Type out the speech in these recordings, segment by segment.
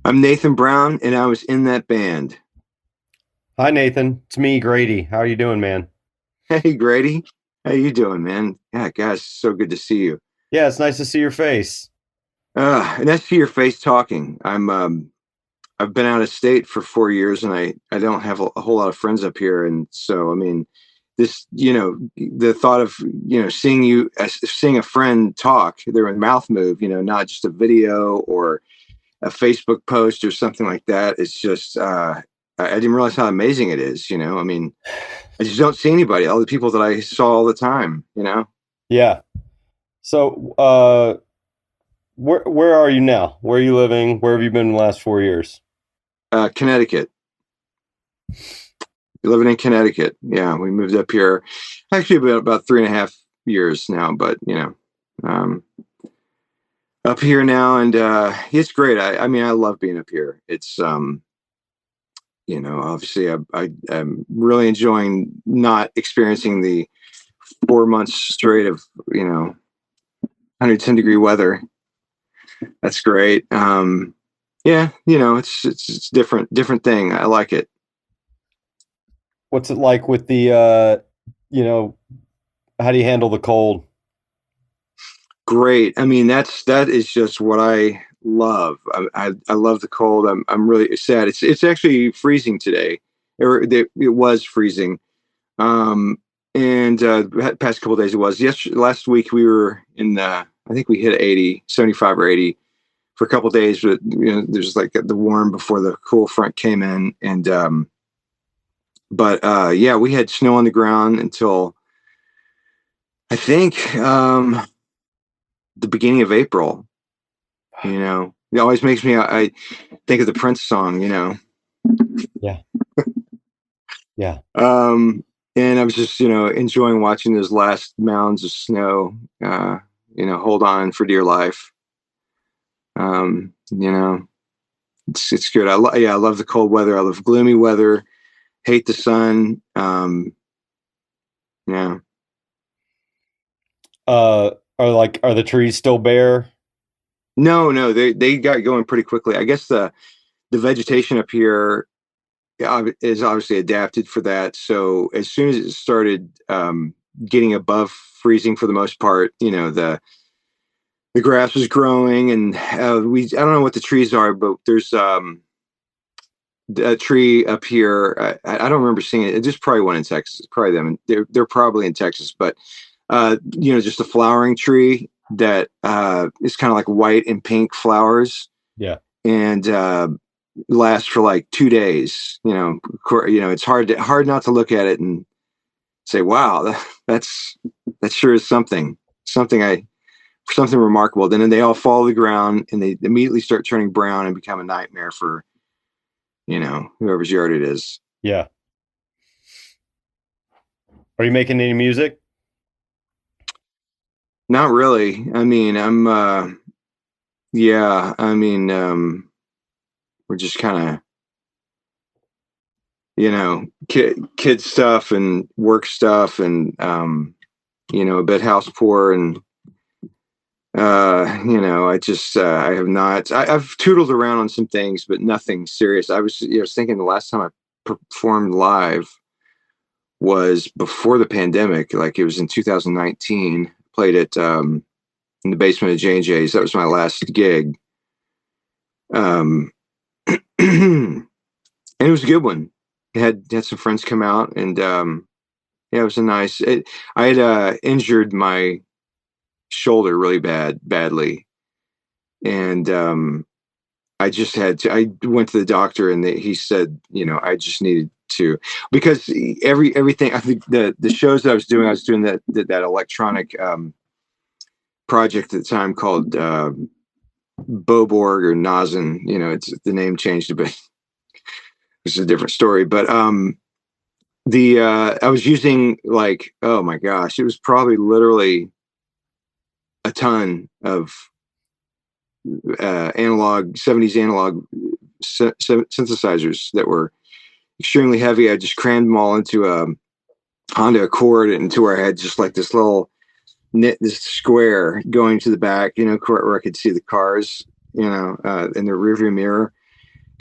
I'm Nathan Brown, and I was in that band. Hi Nathan, it's me, Grady. How are you doing, man? Hey, Grady, how you doing, man? Yeah, guys, so good to see you. Yeah, it's nice to see your face. And nice to see your face talking. I've been out of state for 4 years, and I don't have a whole lot of friends up here, and so I mean, the thought of seeing seeing a friend talk, their mouth move, not just a video or a Facebook post or something like that. It's just I didn't realize how amazing it is. I mean, I just don't see anybody. All the people that I saw all the time. Yeah. So, where are you now? Where are you living? Where have you been the last 4 years? Connecticut. Living in Connecticut. Yeah, we moved up here actually about 3.5 years now, but um, up here now, and it's great. I mean, I love being up here. It's obviously I'm really enjoying not experiencing the 4 months straight of 110-degree weather. That's great. Yeah, it's different thing. I like it. What's it like with the you know, how do you handle the cold? Great. I mean, that is just what I love. I love the cold. I'm really sad. It's actually freezing today. It was freezing. Um, and past couple of days it was. Yes, last week we were in the. I think we hit 80, 75 or 80 for a couple of days. But there's like the warm before the cool front came in, and but yeah, we had snow on the ground until I think the beginning of April. It always makes me. I think of the Prince song. Yeah, yeah. Um, and I was just enjoying watching those last mounds of snow. Hold on for dear life. Um, you know, it's good. Yeah, I love the cold weather. I love gloomy weather. Hate the sun. Yeah. Are the trees still bare? No, no, they got going pretty quickly. I guess the vegetation up here is obviously adapted for that. So as soon as it started getting above freezing for the most part, the grass was growing, and I don't know what the trees are, but there's a tree up here. I don't remember seeing it. It's just probably one in Texas. Probably them. They're probably in Texas, but just a flowering tree that is kind of like white and pink flowers, Yeah. and lasts for like 2 days. It's hard not to look at it and say, "Wow, that's that sure is something remarkable." Then they all fall to the ground and they immediately start turning brown and become a nightmare for whoever's yard it is. Yeah. Are you making any music? Not really. I mean, I'm yeah, I mean, we're just kind of kid stuff and work stuff, and a bit house poor, and I just I have not. I've tootled around on some things, but nothing serious. I was thinking the last time I performed live was before the pandemic. Like it was in 2019. Played it in the basement of J&J's. That was my last gig. Um, and it was a good one. Had some friends come out, and yeah, it was a nice. I had injured my shoulder really badly, and I just had to. I went to the doctor, and he said, I just needed to, because everything. I think the shows that I was doing that electronic project at the time called Boborg or Nazen. It's the name changed a bit. It's a different story, but the I was using, like, oh my gosh, it was probably literally a ton of analog 70s analog synthesizers that were extremely heavy. I just crammed them all into a Honda Accord, into where I had just like this little knit, this square going to the back, where I could see the cars, in the rearview mirror.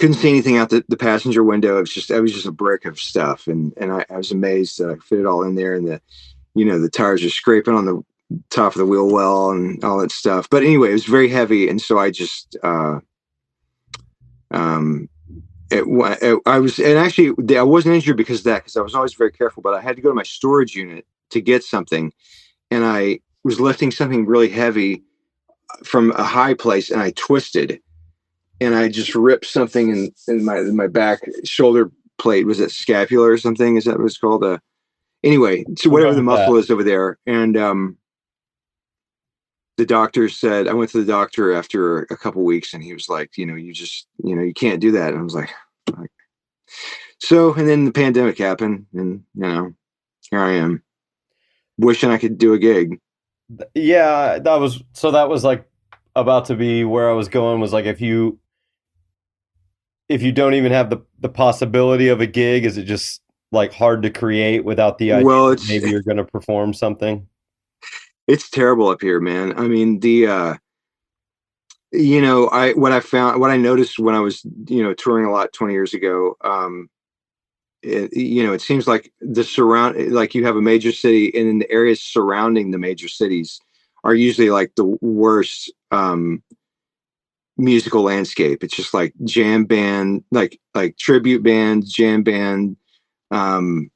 couldn't see anything out the passenger window. I was just a brick of stuff, and I was amazed that I fit it all in there, and the tires are scraping on the top of the wheel well and all that stuff. But anyway, it was very heavy, and so I just um I was, and actually I wasn't injured because of that, because I was always very careful, but I had to go to my storage unit to get something, and I was lifting something really heavy from a high place, and I twisted, and I just ripped something in my back shoulder plate. Was it scapula or something? Is that what it's called? Anyway, so We'll go whatever the with muscle that. is over there, and the doctor said, I went to the doctor after a couple weeks, and he was like, you can't do that. And I was like, so, and then the pandemic happened, and here I am, wishing I could do a gig. Yeah, that was like about to be where I was going, was like, if you don't even have the possibility of a gig, is it just like hard to create without the idea Well, that maybe you're going to perform something? it's terrible up here, man. I mean, what I noticed when I was, touring a lot 20 years ago, it seems like like you have a major city, and then the areas surrounding the major cities are usually like the worst musical landscape. It's just like jam band, like tribute band, jam band, um,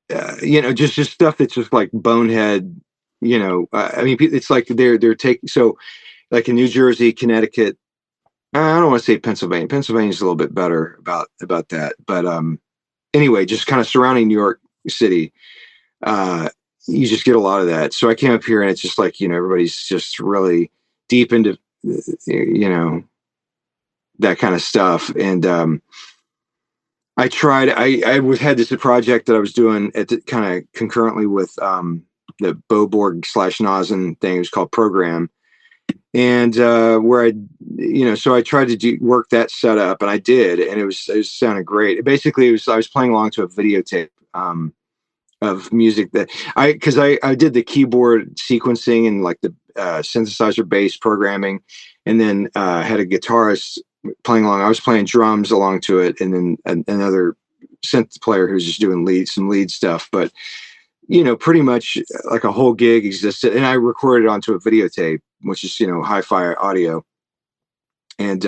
just stuff that's just like bonehead. I mean, it's like they're taking, so like in New Jersey, Connecticut. I don't want to say Pennsylvania. Pennsylvania's a little bit better about that, but anyway, just kind of surrounding New York City, uh, you just get a lot of that. So I came up here, and it's just like, everybody's just really deep into, you know, that kind of stuff. And had this project that I was doing kind of concurrently with the Boborg / Nozen thing. It was called Program. And where so I tried to work that setup, and I did, and it sounded great. Basically, I was playing along to a videotape of music that I did the keyboard sequencing and like the synthesizer based programming, and then had a guitarist playing along. I was playing drums along to it, and then another synth player who's just doing some lead stuff. But pretty much like a whole gig existed, and I recorded onto a videotape, which is hi-fi audio, and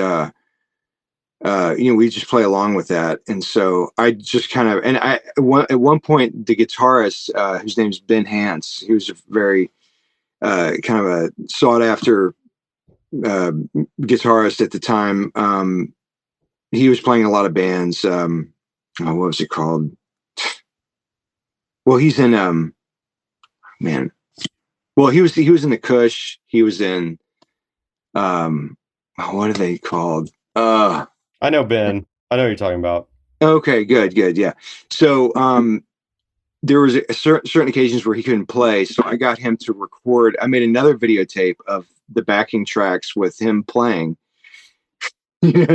we just play along with that. And so I just kind of, and at one point, the guitarist, whose name's Ben Hance, he was a very kind of a sought after uh, guitarist at the time. He was playing a lot of bands. What was it called? Well, he's in man. Well, he was in the Kush. He was in what are they called? I know Ben. I know what you're talking about. Okay, good, yeah. So there was certain occasions where he couldn't play, so I got him to record. I made another videotape of the backing tracks with him playing.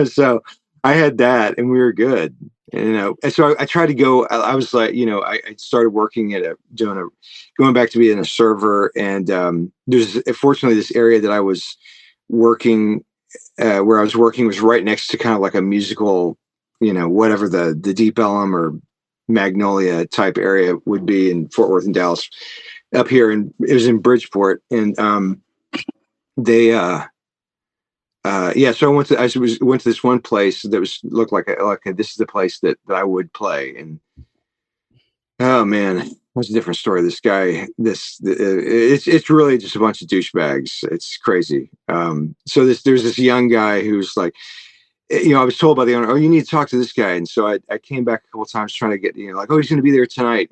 So I had that, and we were good. And so I tried to go. I was like, I started working at going back to being a server, and there's fortunately this area that I was working where I was working was right next to kind of like a musical, whatever the Deep Ellum or Magnolia type area would be in Fort Worth and Dallas up here. And it was in Bridgeport. And they, yeah, so went to this one place that looked like this is the place that I would play. And oh man, what's a different story. This guy, it's really just a bunch of douchebags. It's crazy. So there's this young guy who's like, I was told by the owner, oh, you need to talk to this guy. And so I came back a couple of times trying to get, like, oh, he's going to be there tonight.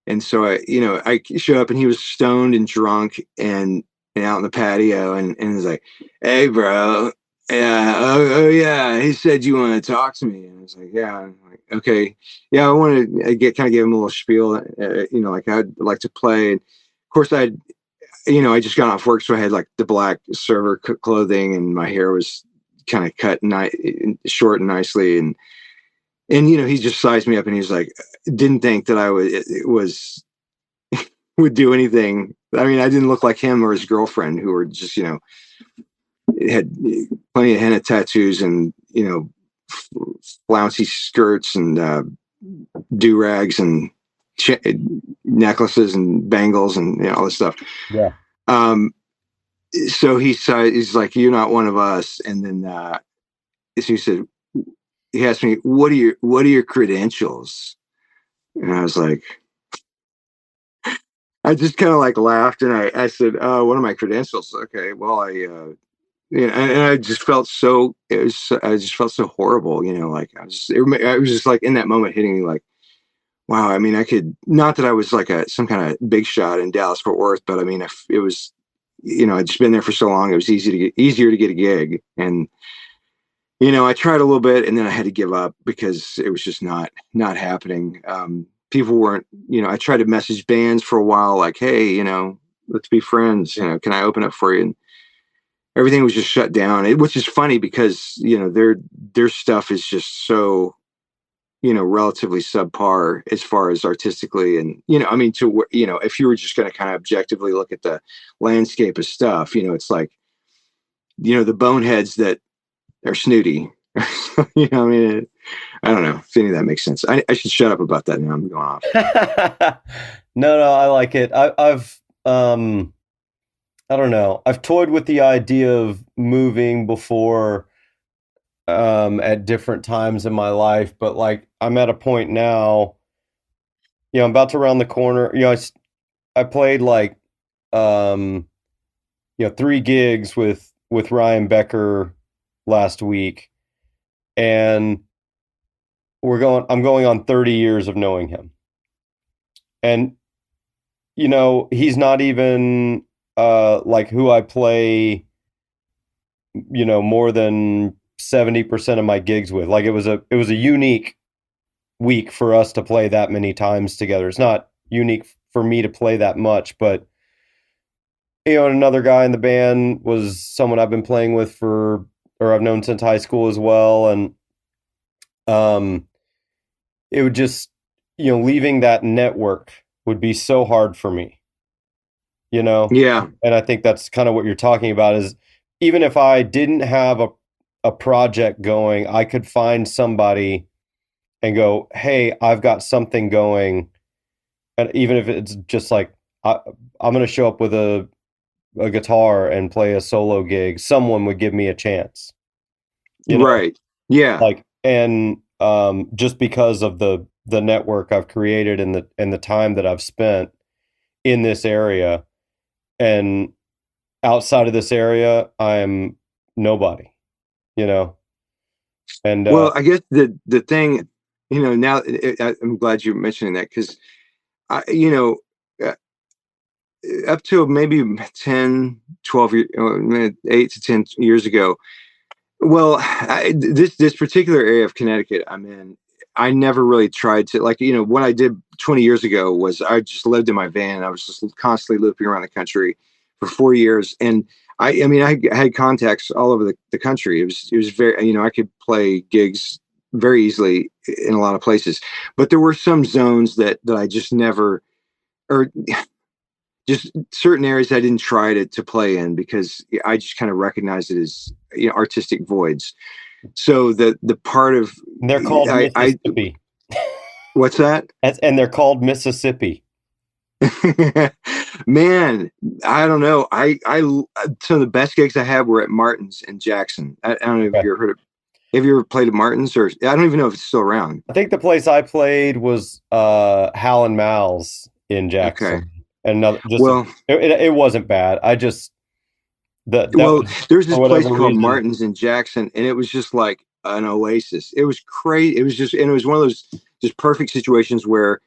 And so I showed up, and he was stoned and drunk and out in the patio, and he's like, hey, bro. Yeah. Oh, yeah. He said you want to talk to me. And I was like, yeah. I'm like, okay. Yeah. I want to give him a little spiel, like I'd like to play. And of course I just got off work. So I had like the black server clothing, and my hair was kind of cut short and nicely. And he just sized me up, and he's like, didn't think that I would do anything. I mean, I didn't look like him or his girlfriend, who were just, it had plenty of henna tattoos and, flouncy skirts and do rags and necklaces and bangles and all this stuff. Yeah. Um, so he's like, "You're not one of us." And then so he said, he asked me, "What are your credentials?" And I was like, I just kind of like laughed, and I said, "Oh, what are my credentials?" Okay, well, and I just felt so I just felt so horrible, like I was just like in that moment hitting me like, wow. I mean, I could, not that I was like some kind of big shot in Dallas Fort Worth, but I mean, if it was, I'd just been there for so long, it was easier to get a gig. And, I tried a little bit and then I had to give up because it was just not happening. People weren't, I tried to message bands for a while, like, hey, let's be friends. Can I open up for you? And everything was just shut down, which is funny because, their stuff is just so, relatively subpar as far as artistically. And, I mean, if you were just going to kind of objectively look at the landscape of stuff, it's like, the boneheads that are snooty. I mean, I don't know if any of that makes sense. I should shut up about that now. I'm going off. No, I like it. I've I don't know. I've toyed with the idea of moving before, at different times in my life, but like I'm at a point now, I'm about to round the corner. I played like, um, 3 gigs with Ryan Becker last week, and I'm going on 30 years of knowing him. And he's not even like who I play, more than 70% of my gigs with. Like it was a unique week for us to play that many times together. It's not unique for me to play that much, but another guy in the band was someone I've been playing with or I've known since high school as well. And um it would just, leaving that network would be so hard for me, you know? Yeah. And I think that's kind of what you're talking about is even if I didn't have a project going, I could find somebody and go, "Hey, I've got something going." And even if it's just like, I'm going to show up with a guitar and play a solo gig, someone would give me a chance, you know? Right. Yeah. Like, and just because of the network I've created and the time that I've spent in this area, and outside of this area, I'm nobody, you know? And Well, I guess the thing, now I'm glad you're mentioning that because I, uh, up to maybe 10, 12 years, 8 to 10 years ago. Well, this particular area of Connecticut I'm in, I never really tried to, like, what I did 20 years ago was I just lived in my van. I was just constantly looping around the country for 4 years. And I mean, I had contacts all over the country. It was very, I could play gigs very easily in a lot of places, but there were some zones that I just never, or just certain areas I didn't try to play in because I just kind of recognized it as, artistic voids. So the part of they're called I Mississippi. what's that? And they're called Mississippi. Man, I don't know. I some of the best gigs I had were at Martin's in Jackson. I don't know if you ever heard of. Have you ever played at Martin's, or I don't even know if it's still around. I think the place I played was Hal and Mal's in Okay. Jackson. And another, Well, it wasn't bad. I just that well, was there's for this place whatever called reason. Martin's in Jackson, and it was just like an oasis. It was crazy. It was just, and it was one of those just perfect situations where,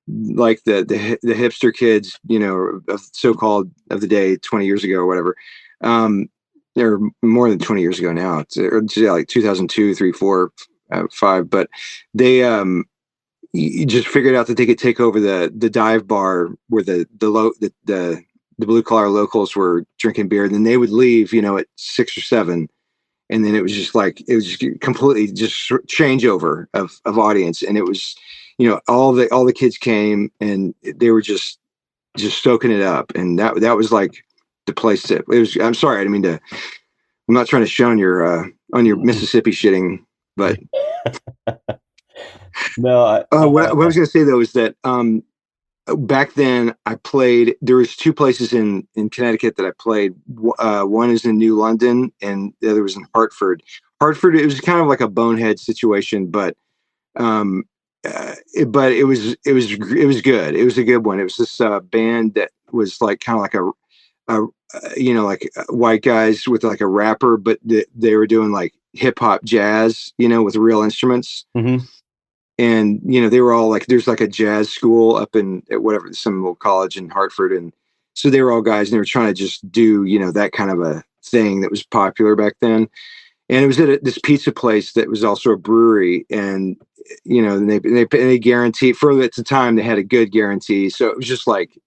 like the hipster kids, so-called of the day, 20 years ago or whatever, they're more than 20 years ago now. It's like 2002, 3, 4, 5, but they you just figured out that they could take over the dive bar where the blue collar locals were drinking beer, and then they would leave, at 6 or 7, and then it was just completely just changeover of audience, and it was, all the kids came and they were just soaking it up, and that was like the place that it was. I'm sorry, I didn't mean to I'm not trying to shun on your Mississippi shitting, but No, what I was going to say though is that back then I played. There was two places in Connecticut that I played. One is in New London, and the other was in Hartford. Hartford, it was kind of like a bonehead situation, but um, but it was good. It was a good one. It was this band that was like kind of like a like white guys with like a rapper, but they were doing like hip hop jazz, with real instruments. mhm. And they were all like, there's like a jazz school up in at whatever some little college in Hartford, and so they were all guys, and they were trying to just do that kind of a thing that was popular back then. And it was at this pizza place that was also a brewery, and they guaranteed for at the time they had a good guarantee, so it was just like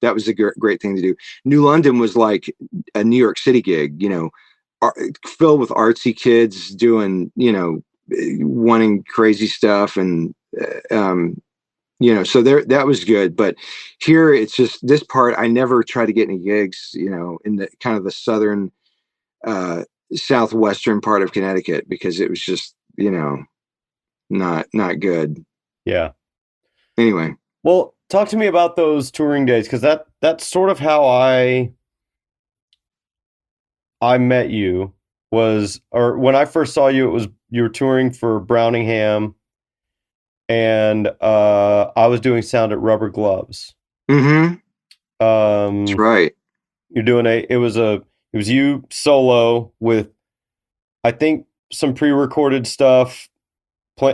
that was a great thing to do. New London was like a New York City gig, filled with artsy kids doing wanting crazy stuff, and so there that was good. But here it's just this part, I never try to get any gigs in the kind of the southern uh southwestern part of Connecticut, because it was just not good. Yeah. Anyway. Well, talk to me about those touring days, because that's sort of how I met you. Was or when I first saw you, it was you were touring for Browningham, and I was doing sound at Rubber Gloves. Mm-hmm. That's Um, right. you're doing it was you solo with, I think, some pre-recorded stuff.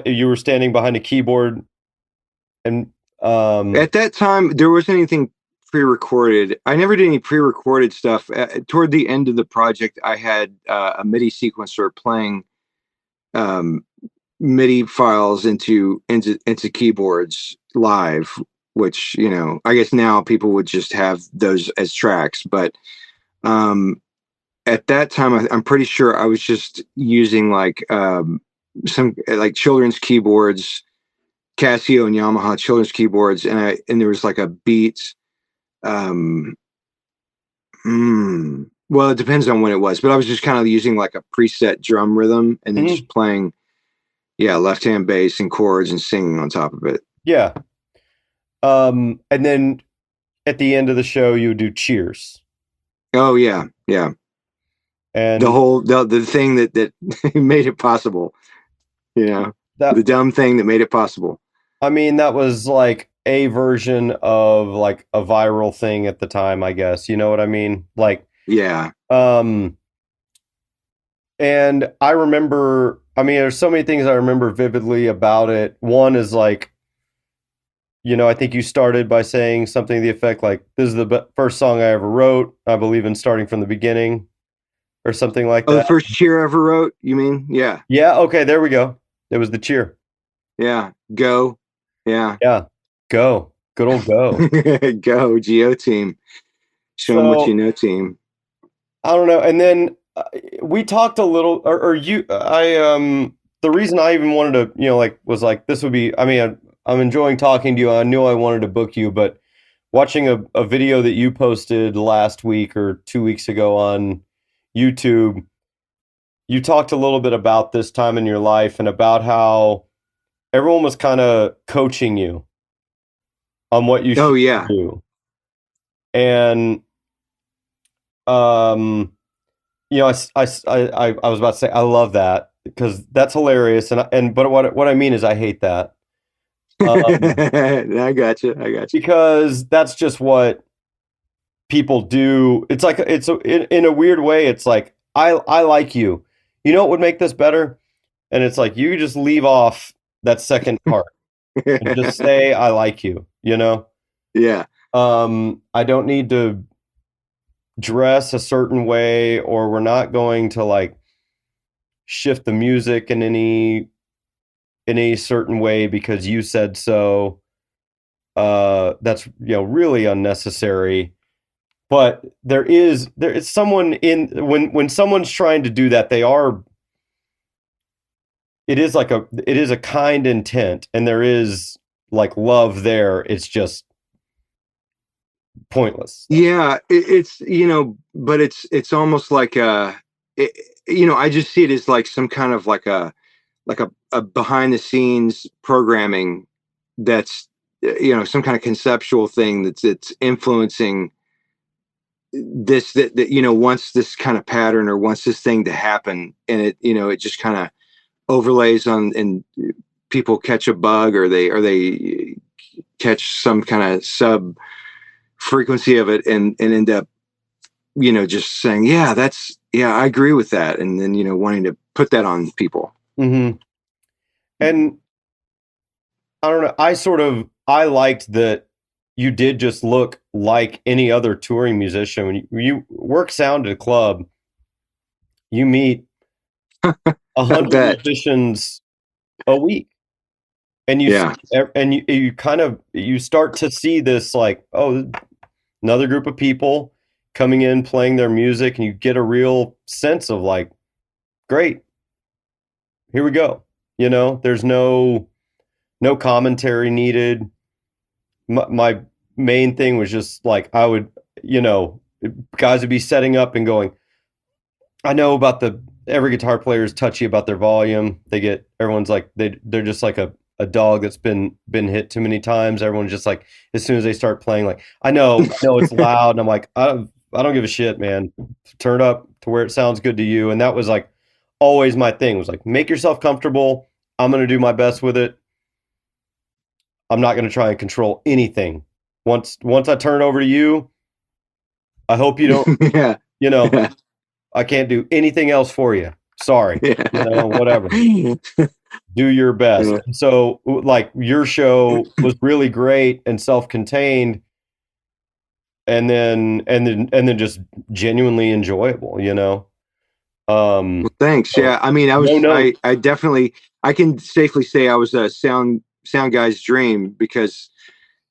You were standing behind a keyboard, and At that time, there wasn't anything pre-recorded. I never did any pre-recorded stuff. Toward the end of the project, I had a MIDI sequencer playing um, MIDI files into keyboards live, which I guess now people would just have those as tracks. But at that time, I'm pretty sure I was just using like some like children's keyboards, Casio and Yamaha children's keyboards, and there was like a beat. Um, well, it depends on when it was, but I was just kind of using like a preset drum rhythm and then mhm, just playing, yeah, left hand bass and chords and singing on top of it. yeah. And then at the end of the show, you would do cheers, Oh yeah, yeah. The and whole the thing that made it possible, the that dumb thing that made it possible. I mean, that was like a version of like a viral thing at the time, I guess. You know what I mean? Like, Yeah. um, and I remember, I mean, there's so many things I remember vividly about it. One is like, I think you started by saying something to the effect like, "This is the first song I ever wrote. I believe in starting from the beginning," or something like Oh, the that. first cheer I ever wrote, you mean? Yeah. Yeah, okay, there we go. It was the cheer. Yeah. Go. Yeah. Yeah, go. Good old go. Go, Geo team. Show them what you So know, team. I don't know. And then we talked a little, or you, the reason I even wanted to, like, was like, this would be, I mean, I'm enjoying talking to you. I knew I wanted to book you, but watching a video that you posted last week or 2 weeks ago on YouTube, you talked a little bit about this time in your life and about how everyone was kind of coaching you on what you Oh should yeah. do. And, um, I was about to say I love that because that's hilarious, but what I mean is I hate that, um, I got you. I got you. because that's just what people do. It's like in a weird way. It's like I like you. You know what would make this better? And it's like you just leave off that second part and just say I like you. Yeah. I don't need to dress a certain way, or we're not going to like shift the music in a certain way because you said so. That's really unnecessary. But there is someone in when someone's trying to do that, it is a kind intent, and there is like love there. It's just pointless. Yeah. It's but it's almost like it, I just see it as like some kind of like a behind the scenes programming that's some kind of conceptual thing that's influencing this that wants this kind of pattern or wants this thing to happen, and it just kind of overlays on, and people catch a bug, or they catch some kind of sub frequency of it, and end up just saying, yeah, I agree with that, and then wanting to put that on people. Mm-hmm. And I don't know. I liked that you did just look like any other touring musician. When you work sound at a club, you meet a I hundred bet. musicians a week, and Yeah. you kind of you start to see this like, oh, another group of people coming in playing their music, and you get a real sense of like, great, here we go. There's no commentary needed. My main thing was just like I would, you know, guys would be setting up and going, I know about every guitar player is touchy about their volume. Everyone's like they're just like a dog that's been hit too many times. Everyone's just like, as soon as they start playing, like, I know it's loud, and I'm like, I don't give a shit, man. Turn it up to where it sounds good to you. And that was like always my thing, was like, make yourself comfortable. I'm gonna do my best with it. I'm not gonna try and control anything. Once I turn it over to you, I hope you don't, Yeah. you know, Yeah. I can't do anything else for you. Sorry. Whatever. Yeah. Do your best. Yeah. And so like your show was really great and self-contained, and then just genuinely enjoyable. Well, thanks. So Yeah. I mean, no notes. I definitely, I can safely say I was a sound guy's dream, because,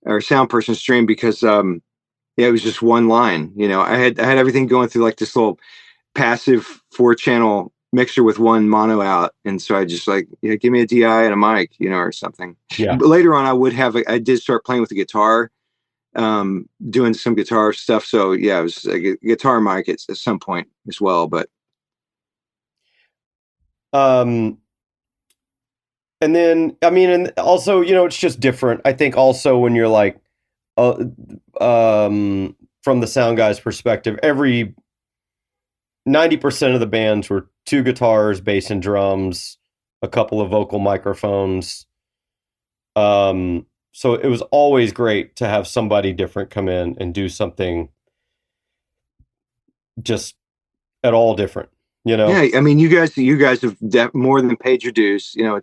or sound person's dream, because, yeah, it was just one line. I had everything going through like this little passive 4-channel mixer with one mono out, and so I just like, yeah, give me a DI and a mic, or something. Yeah. But later on, I did start playing with the guitar, doing some guitar stuff. So yeah, it was a guitar mic at some point as well. But Um and then I mean, and also, it's just different. I think also when you're like uh, from the sound guy's perspective, every 90% of the bands were two guitars, bass and drums, a couple of vocal microphones. So it was always great to have somebody different come in and do something just at all different, you know? yeah, I mean, you guys have more than paid your dues. You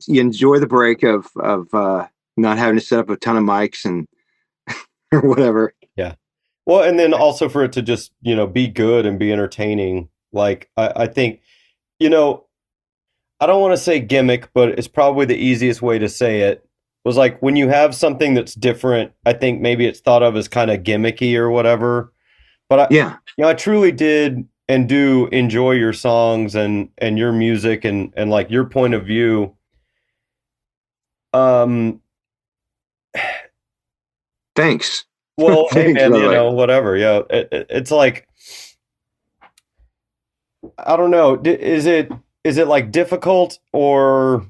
enjoy the break of not having to set up a ton of mics and or whatever. Yeah. Well, and then also for it to just, be good and be entertaining. Like I think, you know, I don't want to say gimmick, but it's probably the easiest way to say it. Was like when you have something that's different, I think maybe it's thought of as kind of gimmicky or whatever. But Yeah, I truly did and do enjoy your songs and your music and like your point of view. Um, thanks. well, hey Thanks, man, by the way. whatever. Yeah, it's like I don't know. Is it like difficult or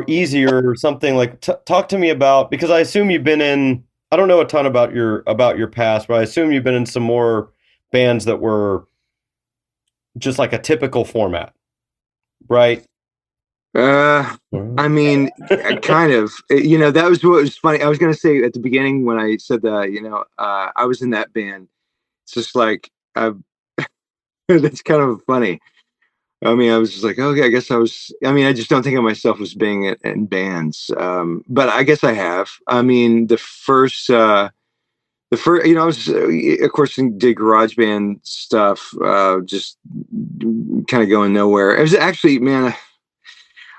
easier or something? Like talk to me about, because I assume you've been in. I don't know a ton about your past, but I assume you've been in some more bands that were just like a typical format, right? Uh, I mean, kind of. That was what was funny. I was gonna say at the beginning when I said that, I was in that band. It's just like, that's kind of funny. I mean, I was just like, okay, I guess I was. I mean, I just don't think of myself as being in bands, but I guess I have. I mean, the first, I was, of course, did garage band stuff, just kind of going nowhere. It was actually, man,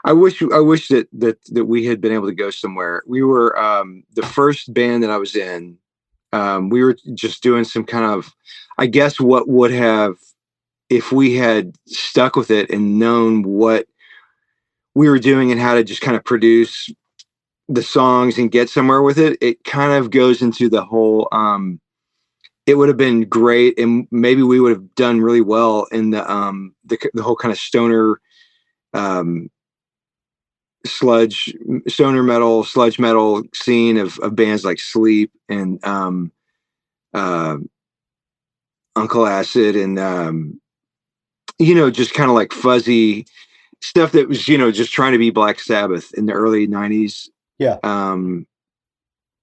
I wish that we had been able to go somewhere. We were, the first band that I was in. We were just doing some kind of, I guess, what would have, if we had stuck with it and known what we were doing and how to just kind of produce the songs and get somewhere with it. It kind of goes into the whole, it would have been great, and maybe we would have done really well in the whole kind of stoner um, sludge stoner metal sludge metal scene of bands like Sleep and uh, Uncle Acid and just kind of like fuzzy stuff that was just trying to be Black Sabbath in the early '90s, Yeah, um,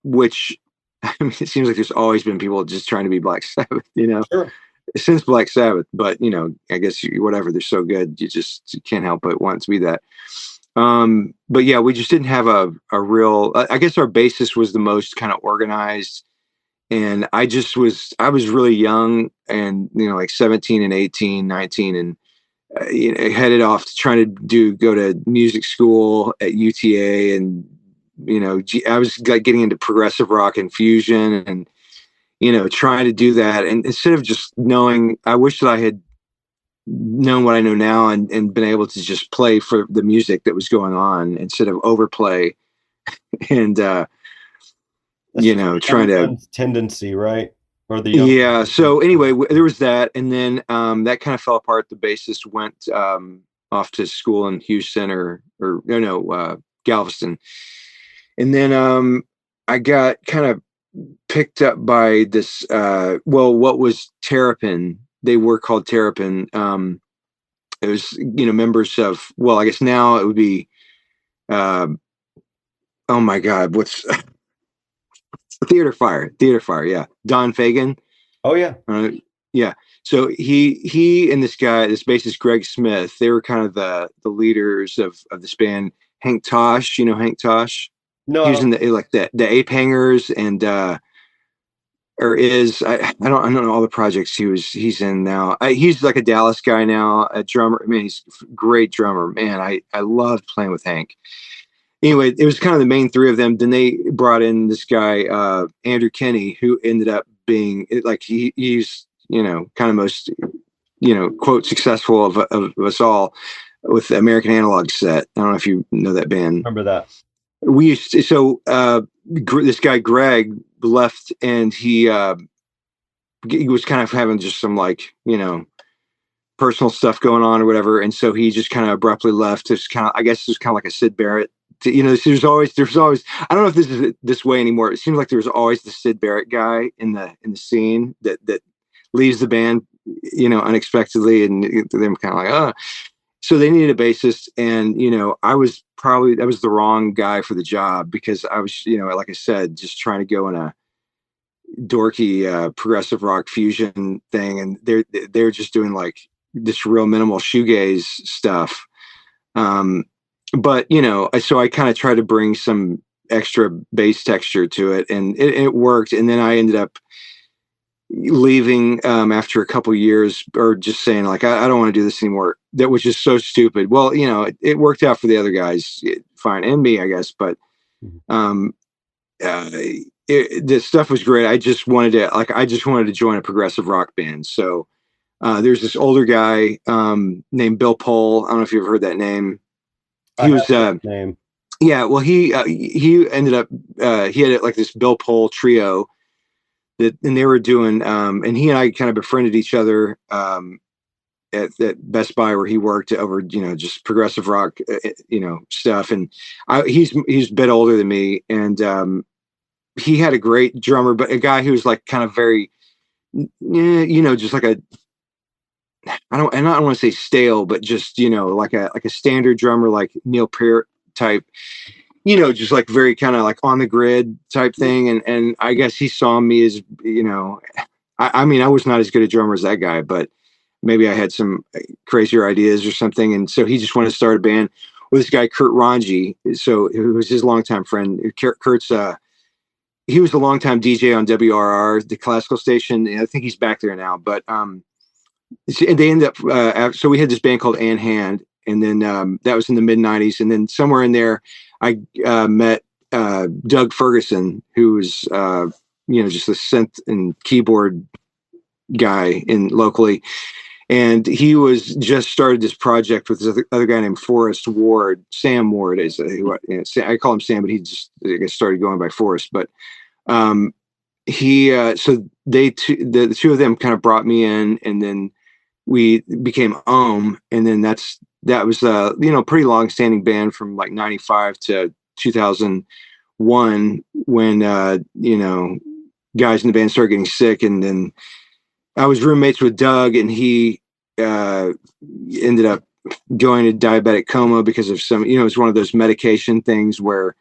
which I mean, it seems like there's always been people just trying to be Black Sabbath, sure. since Black Sabbath. But I guess whatever, they're so good, you can't help but want to be that. But yeah, we just didn't have a real. I guess our bassist was the most kind of organized, and I was really young, and like 17 and 18, 19, and headed off to trying to go to music school at UTA, and I was like getting into progressive rock and fusion, and trying to do that, and instead of just knowing, I wish that I had known what I know now, and been able to just play for the music that was going on instead of overplay and That's just trying to. young tendency, right? Or the young Yeah, tendency. so anyway, there was that, and then that kind of fell apart. The bassist went off to school in Houston, or no, Galveston, and then I got kind of picked up by this what was Terrapin. They were called Terrapin. It was members of, well, I guess now it would be uh, oh my god, what's Theater Fire, yeah, Don Fagan. Oh yeah. uh, yeah, so he and this bassist Greg Smith, they were kind of the leaders of this band. Hank Tosh, Hank Tosh, he was No, in the Ape Hangers, and or is I don't know all the projects he's in now. He's like a Dallas guy now, a drummer. I mean, he's a great drummer, man. I loved playing with Hank. Anyway, it was kind of the main three of them. Then they brought in this guy Andrew Kenny, who ended up being like he's kind of most quote successful of us all with the American Analog Set. I don't know if you know that band. remember that. We used to, so this guy Greg left, and he was kind of having just some like personal stuff going on or whatever, and so he just kind of abruptly left. It's kind of, I guess, it was kind of like a Sid Barrett. There's always I don't know if this is this way anymore. It seems like there's always the Sid Barrett guy in the scene that leaves the band unexpectedly, and they're kind of like, oh. So they needed a bassist, and that was the wrong guy for the job, because I was, like I said, just trying to go in a dorky progressive rock fusion thing, and they're just doing like this real minimal shoegaze stuff. Um, but so I kind of tried to bring some extra bass texture to it, and it worked. And then I ended up leaving after a couple years, or just saying like, I don't want to do this anymore. That was just so stupid. Well, it worked out for the other guys fine, and me, I guess. But Mhm. um, this stuff was great. I just wanted to join a progressive rock band. So there's this older guy named Bill Pohl. I don't know if you've heard that name. I He have was heard the name. yeah. Well, he ended up he had like this Bill Pohl trio and they were doing and he and I kind of befriended each other at Best Buy, where he worked, over just progressive rock stuff. And he's a bit older than me, and he had a great drummer, but a guy who was like kind of very, just like I don't want to say stale, but just, like a standard drummer, like Neil Peart type, just like very kind of like on the grid type thing. And I guess he saw me as, I mean, I was not as good a drummer as that guy, but maybe I had some crazier ideas or something. And so he just wanted to start a band with this guy, Kurt Ranji. So it was his longtime friend. Kurt's, he was a longtime DJ on WRR, the classical station. I think he's back there now, but they ended up. So we had this band called Ann Hand, and then that was in the mid '90s. And then somewhere in there, I met Doug Ferguson, who was just a synth and keyboard guy in locally, and he was just started this project with this other guy named Forrest Ward. Sam Ward is I call him Sam, but he just, I guess, started going by Forrest. But um, so the two of them kind of brought me in, and then we became and then that was pretty long standing band from like 95 to 2001 when guys in the band started getting sick, and then I was roommates with Doug, and he uh, ended up going to diabetic coma because of some, it's one of those medication things where,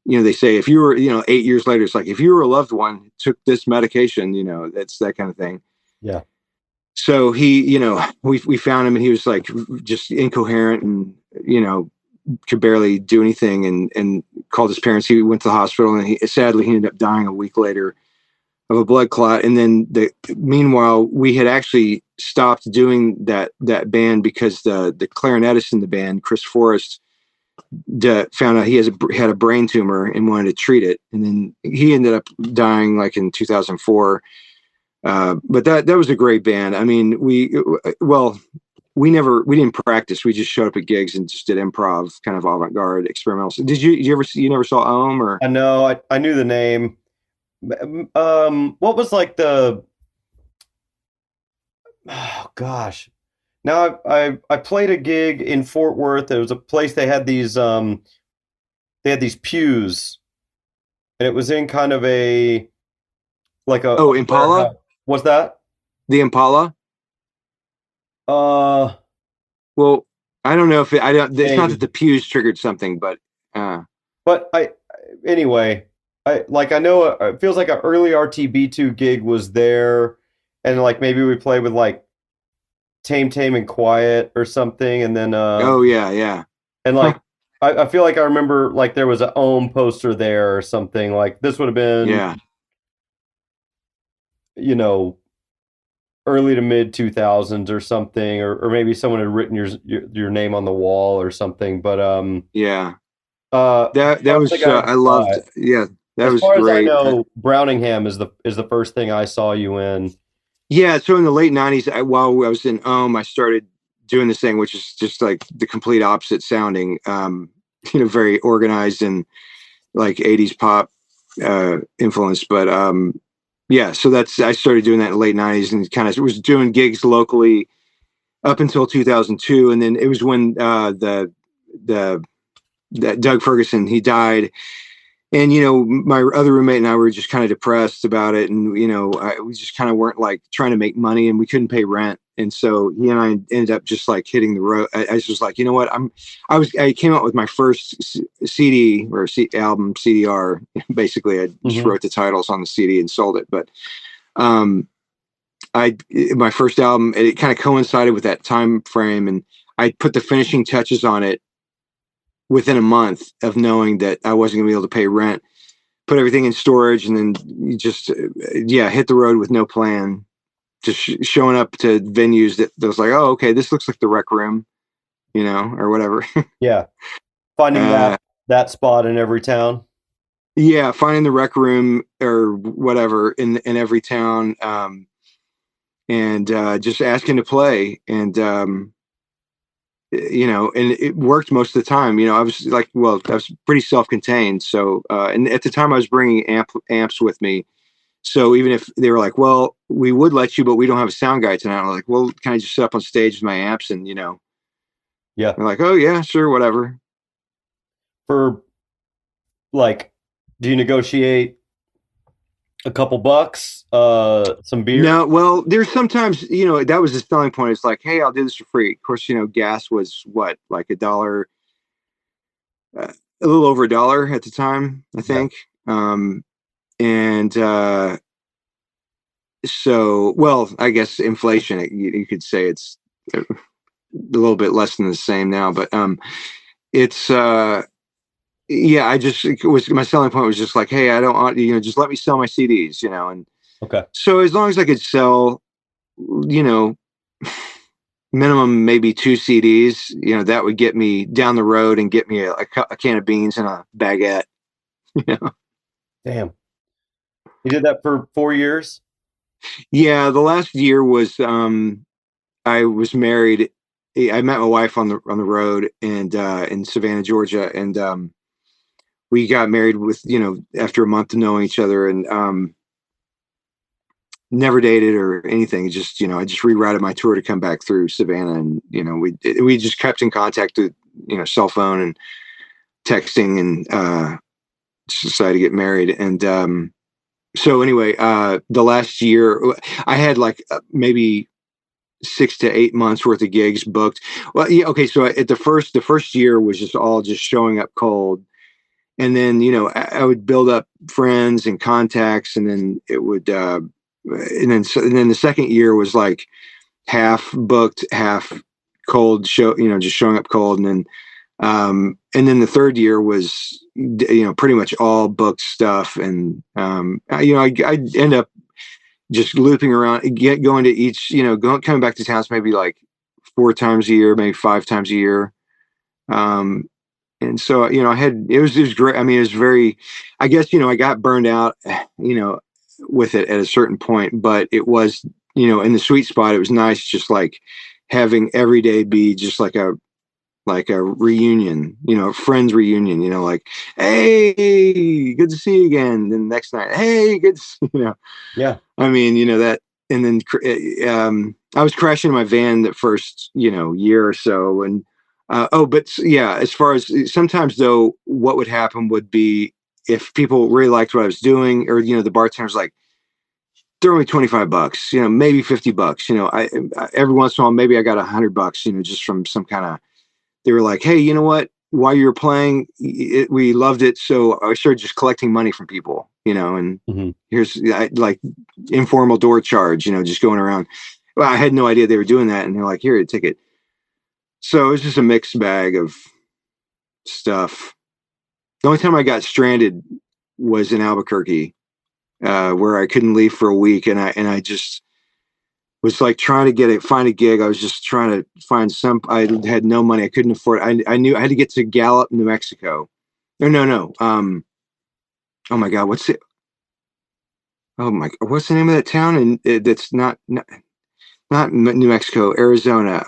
they say if you were, 8 years later, it's like if you were a loved one who took this medication, that's that kind of thing. Yeah. So he, we found him, and he was like just incoherent, and, could barely do anything, and called his parents. He went to the hospital, and sadly he ended up dying a week later of a blood clot. And then meanwhile, we had actually stopped doing that band because the clarinetist in the band, Chris Forrest, found out he had a brain tumor and wanted to treat it. And then he ended up dying like in 2004. But that was a great band. I mean, we didn't practice. We just showed up at gigs and just did improv, kind of avant-garde, experimental. You never saw or? I know. I knew the name. What was like the? Oh gosh. Now I played a gig in Fort Worth. There was a place they had these pews, and it was in kind of a like a Oh, Impala, warehouse. Was that? the Impala. Uh, Well, I don't know if I don't. It's not that the maybe. pews triggered something, but But anyway, I know it feels like an early RTB2 gig was there, and like maybe we played with like Tame and Quiet or something, and then oh yeah, yeah, and huh, like I feel like I remember like there was a Ohm poster there or something. Like this would have been, yeah, you know, early to mid 2000s or something, or maybe someone had written your name on the wall or something. But yeah. I That don't was think I ever I saw loved. it. Yeah, that As was far as I great. know, Browningham is the first thing I saw you in. Yeah, so in the late '90s, while I was in I started doing this thing, which is just like the complete opposite sounding. Very organized and like '80s pop influence, but yeah. So I started doing that in the late '90s, and kind of was doing gigs locally up until 2002, and then it was when the that Doug Ferguson, he died, and my other roommate and I were just kind of depressed about it, and we just kind of weren't like trying to make money, and we couldn't pay rent, and so he and I ended up just like hitting the road. I was just like, you know what, I came out with my first CD or album, CDR. Basically, I just Hmm. wrote the titles on the CD and sold it, but um I my first album, it kind of coincided with that time frame, and I put the finishing touches on it within a month of knowing that I wasn't going to be able to pay rent. Put everything in storage, and then you just hit the road with no plan. Just showing up to venues that was like, oh, okay, this looks like the Rec Room, or whatever. Yeah, finding uh, that spot in every town. yeah, finding the Rec Room or whatever in every town, and just asking to play, and and it worked most of the time. I was like, well, I was pretty self-contained. So, and at the time I was bringing amps with me. So even if they were like, well, we would let you, but we don't have a sound guy tonight. I'm like, well, can I just sit up on stage with my amps? And, Yeah, they're like, oh yeah, sure. Whatever. for like, do you negotiate a couple bucks, some beer? No, well, there's sometimes, that was the selling point. It's like, hey, I'll do this for free. Of course, gas was what, like a little over $1 at the time, I Yeah, think. And, so, well, I guess inflation, you could say it's a little bit less than the same now, but it's yeah, it was my selling point was just like, hey, I don't want, just let me sell my CDs, and okay, so as long as I could sell, you know, minimum maybe 2 CDs, that would get me down the road and get me a can of beans and a baguette. You know? damn. You did that for 4 years. Yeah, the last year was I was married. I met my wife on the road and in Savannah, Georgia, and we got married with after a month of knowing each other, and never dated or anything. Just, I just rerouted my tour to come back through Savannah, and we just kept in contact with cell phone and texting, and just decided to get married. And so anyway, the last year I had like maybe 6 to 8 months worth of gigs booked. Well, yeah, okay. So at the first year was just all just showing up cold, and then I would build up friends and contacts, and then it would, and then the second year was like half booked, half cold show, just showing up cold, and then the third year was pretty much all booked stuff, and I end up just looping around, going to each, coming back to towns maybe like 4 times a year, maybe 5 times a year. Um, and so, I had, it was great. I mean, it was very, I guess, I got burned out, you know, with it at a certain point, but it was, in the sweet spot. It was nice, just like having every day be just like a reunion, friends reunion, like, hey, good to see you again. Then the next night, hey, good to see, Yeah. I mean, that, and then I was crashing my van the first, year or so, and but yeah, as far as sometimes though, what would happen would be if people really liked what I was doing, or the bartender's like, throw me $25, maybe $50, every once in a while, maybe I got $100, just from some kind of, they were like, hey, you know what? While you were playing, we loved it. So I started just collecting money from people, and Hmm. here's like informal door charge, just going around. Well, I had no idea they were doing that. And they're like, here, a ticket. So it was just a mixed bag of stuff. The only time I got stranded was in Albuquerque, where I couldn't leave for a week. And I just was like trying to find a gig. I was just trying to find I had no money. I couldn't afford it. I knew I had to get to Gallup, New Mexico. No. Oh my God. What's the name of that town? And that's not New Mexico, Arizona.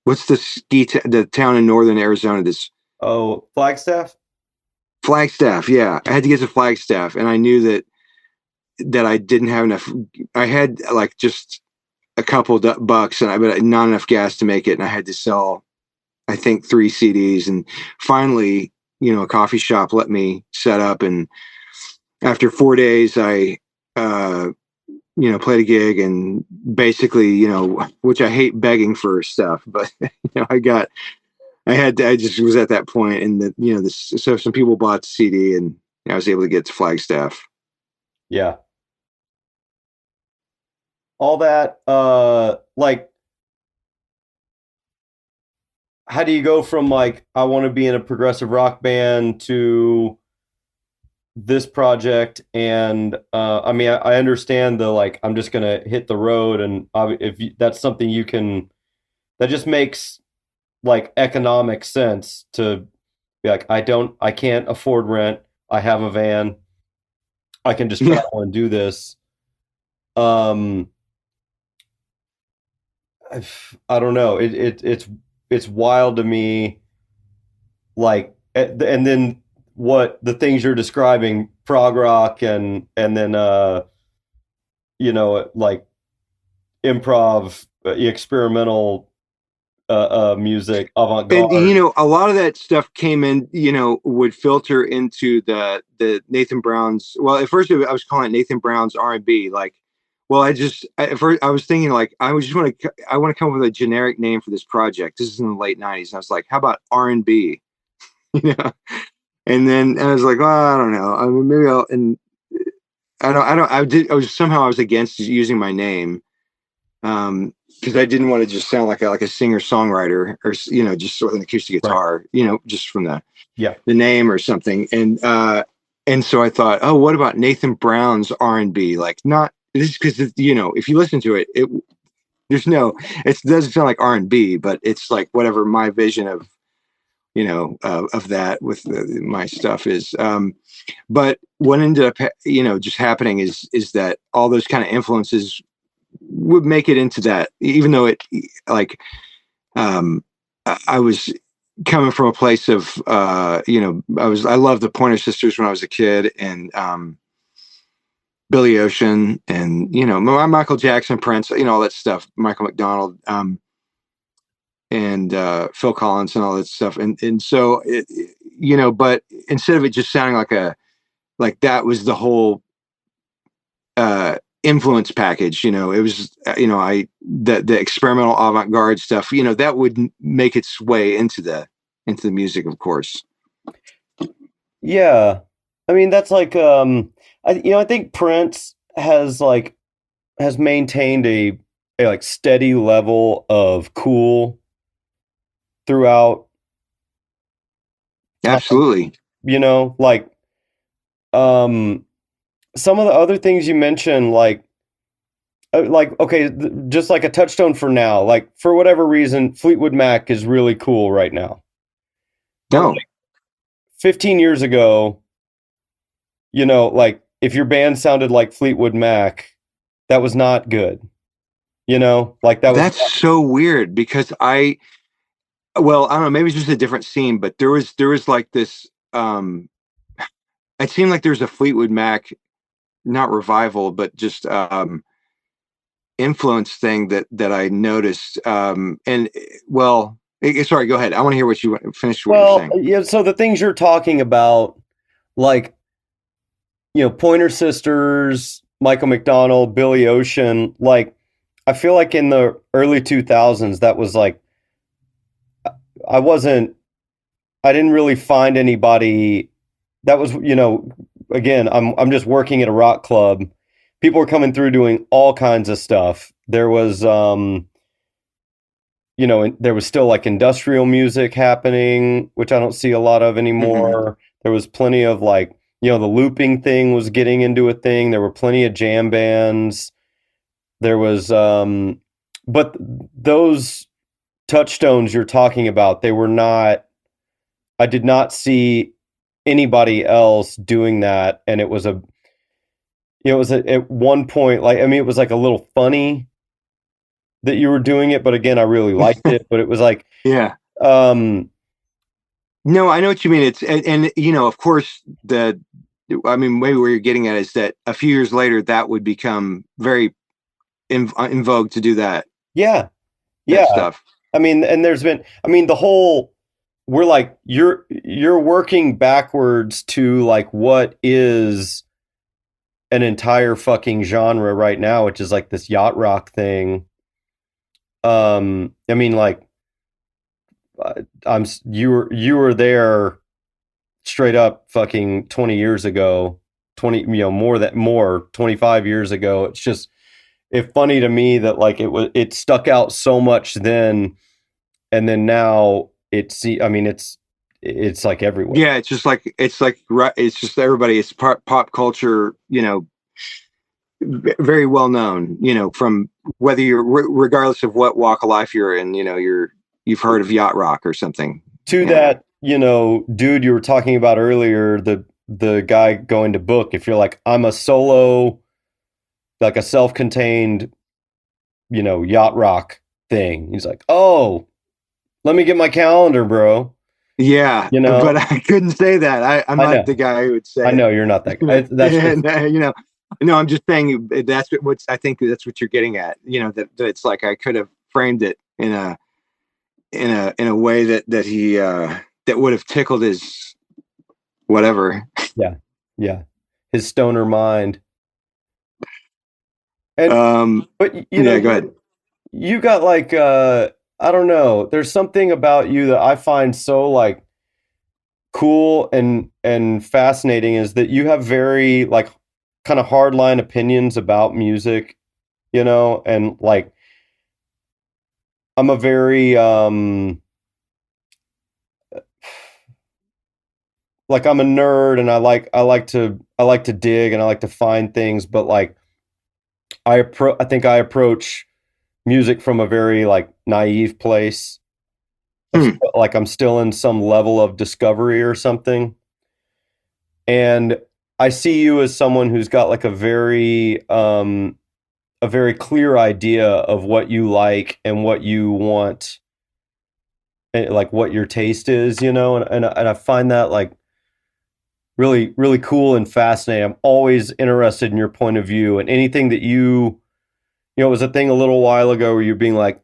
What's the town in northern Arizona? This Oh, Flagstaff. Flagstaff. Yeah. I had to get to Flagstaff, and I knew that I didn't have enough. I had like just a couple bucks, but not enough gas to make it. And I had to sell, I think, 3 CDs. And finally, a coffee shop let me set up. And after 4 days, I, played a gig, and basically, which I hate begging for stuff, but I just was at that point, and so some people bought the CD, and I was able to get to Flagstaff. Yeah. All that. Like, how do you go from like I want to be in a progressive rock band to this project? And I mean, I understand the like I'm just gonna hit the road, and that's something you can, that just makes like economic sense to be like, I can't afford rent. I have a van. I can just Yeah. travel and do this. Um, I don't know. It's wild to me. Like, and then what the things you're describing, prog rock, and then like improv, experimental music, avant And garde. a lot of that stuff came in, would filter into the Nathan Brown's. Well, at first I was calling it Nathan Brown's R&B. Like, well, at first I was thinking like I want to come up with a generic name for this project. This is in the late '90s, and I was like, how about R&B? You know, and then I was like, well, I don't know. I mean, maybe I'll. And I don't. I did. I was against using my name, because I didn't want to just sound like a singer songwriter, or just with an acoustic Right. guitar, just from Yeah. the name or something. And so I thought, oh, what about Nathan Brown's R&B? Like, not this, because if you listen to it, there's no, it doesn't sound like R&B, but it's like whatever my vision of that with my stuff is. But what ended up just happening is that all those kind of influences would make it into that, even though it, like, I was coming from a place of, I loved the Pointer Sisters when I was a kid, and Billy Ocean, and Michael Jackson, Prince, all that stuff, Michael McDonald, and Phil Collins, and all that stuff, and so but instead of it just sounding like that was the whole influence package, it was I the experimental avant-garde stuff, that would make its way into the music, of course. Yeah. I mean, that's like I think Prince has maintained a like steady level of cool throughout time, Absolutely. like um some of the other things you mentioned, like okay, just like a touchstone for now, like for whatever reason Fleetwood Mac is really cool right now. But No, like 15 years ago, like if your band sounded like Fleetwood Mac, that was not good. Like that was that's so weird because well, I don't know, maybe it's just a different scene, but there was like this, it seemed like there was a Fleetwood Mac, not revival, but just influence thing that I noticed. And well, sorry, go ahead. I want to hear finish what you're well, saying. yeah. So the things you're talking about, like Pointer Sisters, Michael McDonald, Billy Ocean, like I feel like in the early 2000s, that was like I wasn't, I didn't really find anybody that was, again, I'm just working at a rock club. People were coming through doing all kinds of stuff. There was there was still like industrial music happening, which I don't see a lot of Hmm. anymore. There was plenty of like, the looping thing was getting into a thing. There were plenty of jam bands. There was but those touchstones you're talking about, they were not, I did not see anybody else doing that, and it was at one point, like, I mean, it was like a little funny that you were doing it, but again, I really liked it. But it was like, Yeah. um, No, I know what you mean. And of course, I mean, maybe where you're getting at is that a few years later, that would become very in vogue to do yeah, that yeah. stuff. I mean, and there's been, I mean, the whole, we're like, you're working backwards to like what is an entire fucking genre right now, which is like this yacht rock thing. I mean, like, you were there straight up fucking 20 years ago, 20, more 25 years ago. It's just, it's funny to me that like it stuck out so much then, and then now I mean, it's like everywhere. Yeah, it's just everybody. It's pop culture. Very well known. From whether you're regardless of what walk of life you're in. You've heard of yacht rock or something. To Yeah. that, dude you were talking about earlier, the guy going to book, if you're like, I'm a solo, like a self-contained, yacht rock thing, he's like, oh, let me get my calendar, bro. Yeah, you but know I couldn't say that. I'm I not know, the guy who would I say it. know you're not that You guy. know, That's just, and, no, I'm just saying that's what's. I think that's what you're getting at. That it's like I could have framed it in a way that would have tickled his whatever. yeah, yeah, his stoner mind. And but Yeah, go ahead. you got like I don't know, there's something about you that I find so like cool and fascinating, is that you have very like kind of hardline opinions about music, and like I'm a very like I'm a nerd, and I like to dig, and I like to find things, but like I think I approach music from a very like naive place of Hmm. like I'm still in some level of discovery or something. And I see you as someone who's got like a very clear idea of what you like and what you want, like what your taste is, and I find that like really, really cool and fascinating. I'm always interested in your point of view and anything that you know, it was a thing a little while ago where you're being like,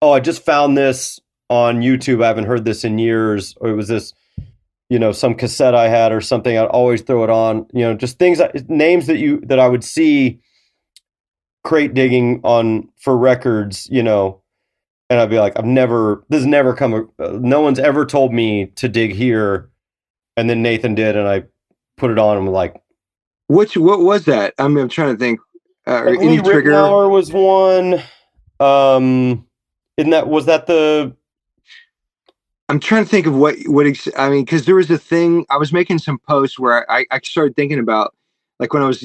oh, I just found this on YouTube. I haven't heard this in years. Or it was this, you know, some cassette I had or something. I'd always throw it on, you know, just things, names that I would see crate digging on for records, you know, and I'd be like, this has never no one's ever told me to dig here. And then Nathan did, and I put it on and I'm like, What was that? I'm trying to think. like Lee Any trigger? Ritenour was one. Isn't that, was that the, I'm trying to think of I mean, because there was a thing I was making some posts where I started thinking about, like when I was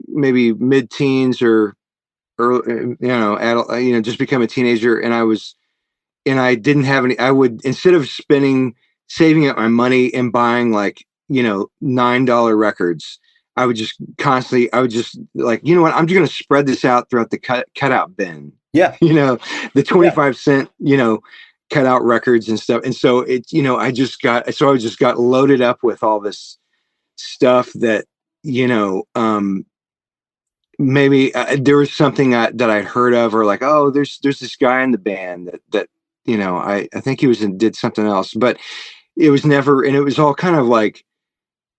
maybe mid-teens or early, adult, just become a teenager, and I didn't have any. I would, instead of saving up my money and buying like $9 records, I would just like, you know what, I'm just going to spread this out throughout the cutout bin. yeah, The yeah. 25 cent cut out records and stuff. And so I just got loaded up with all this stuff that you know um maybe there was something that I'd heard of, or like, oh, there's this guy in the band that I think he did something else, but it was never, and it was all kind of like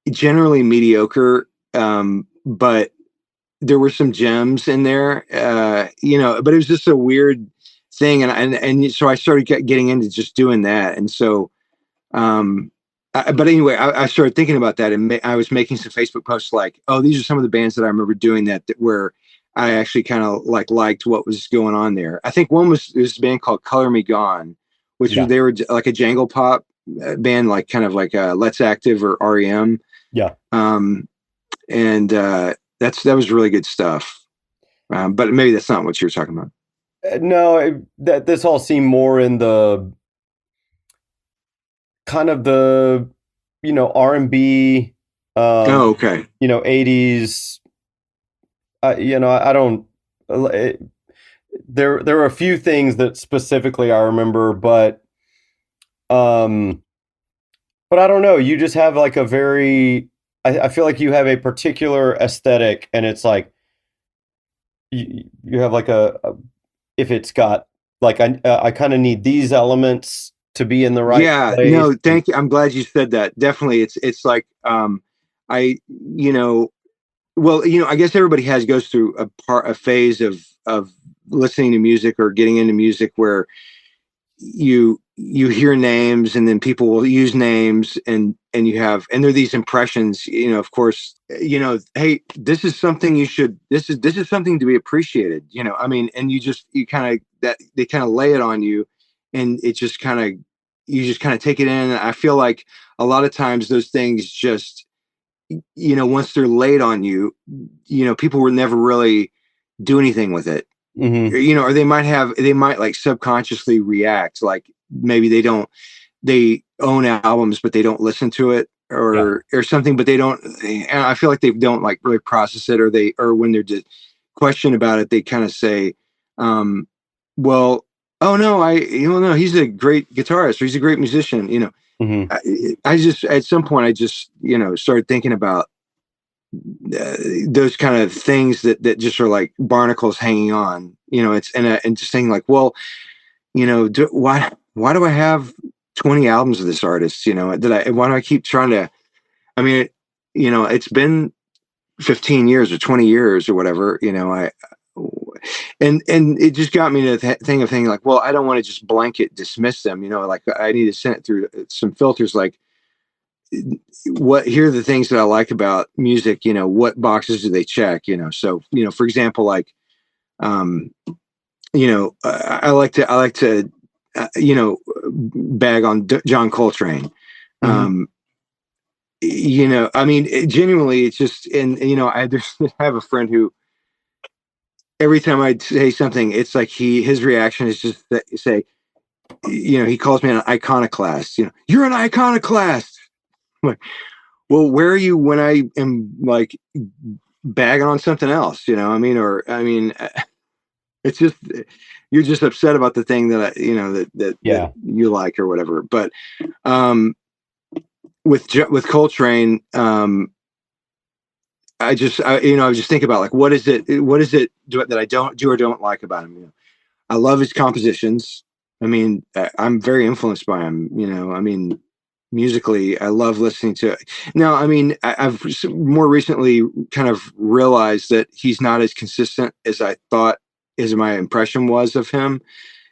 generally mediocre, but there were some gems in there, but it was just a weird thing, and so I started getting into just doing that. And so but anyway, I started thinking about that, and I was making some Facebook posts like, "Oh, these are some of the bands that I remember doing that where I actually kind of liked what was going on there." I think one was this band called Color Me Gone, which Yeah, they were like a jangle pop band, like kind of like Let's Active or REM, yeah. um, and that was really good stuff. But maybe that's not what you're talking about. No, that this all seemed more in the kind of the, you know, R&B, Oh, okay. 80s. You know, I don't. It, there are a few things that specifically I remember, um, but I don't know. You just have like a very. I feel like you have a particular aesthetic, and it's like you have like if it's got like I kind of need these elements to be in the right Yeah, place. no, thank you. I'm glad you said that. Definitely, it's like I you know well, I guess everybody goes through a phase of listening to music or getting into music where you hear names, and then people will use names, and there are these impressions, of course, hey, this is something this is something to be appreciated, I mean, and you kind of, that they kind of lay it on you, and it just kind of, you just kind of take it in. And I feel like a lot of times those things just, once they're laid on you, people will never really do anything with it, Hmm. or they might like subconsciously react, like maybe they own albums but they don't listen to it, Yeah. or something, but they don't, and I feel like they don't like really process it, or when they're just question about it, they kind of say, um well, oh no, no, he's a great guitarist, or he's a great musician, Hmm. I just, at some point, I just started thinking about those kind of things that just are like barnacles hanging on, it's, and just saying like, well, why do I have 20 albums of this artist, why do I keep trying to, I mean, it's been 15 years or 20 years or whatever, and it just got me to the thing of thinking like, well, I don't want to just blanket dismiss them, like I need to send it through some filters, like, here are the things that I like about music, what boxes do they check, so, for example, like, um I like to bag on John Coltrane. Hmm. um I mean, genuinely, it's just, and I have a friend who, every time I say something, it's like his reaction is just that, say, he calls me an iconoclast, you're an iconoclast. I'm like, well, where are you when I am like bagging on something else, I mean, or I mean, it's just, you're just upset about the thing that I, that Yeah. you like or whatever. But um with Coltrane, I was just thinking about like what is it that I don't do or don't like about him. I love his compositions. I mean, I'm very influenced by him. I mean, musically, I love listening to it. Now, I mean, I've more recently kind of realized that he's not as consistent as I thought, as my impression was of him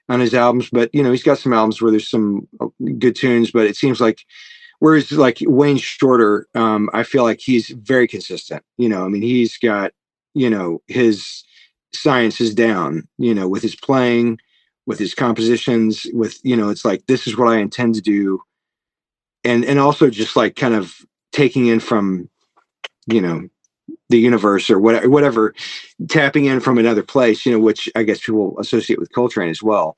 on his albums. But he's got some albums where there's some good tunes, but it seems like whereas like Wayne Shorter, I feel like he's very consistent. I mean, he's got his science is down. With his playing, with his compositions, with it's like this is what I intend to do, and also just like kind of taking in from you know the universe or whatever, tapping in from another place. Which I guess people associate with Coltrane as well.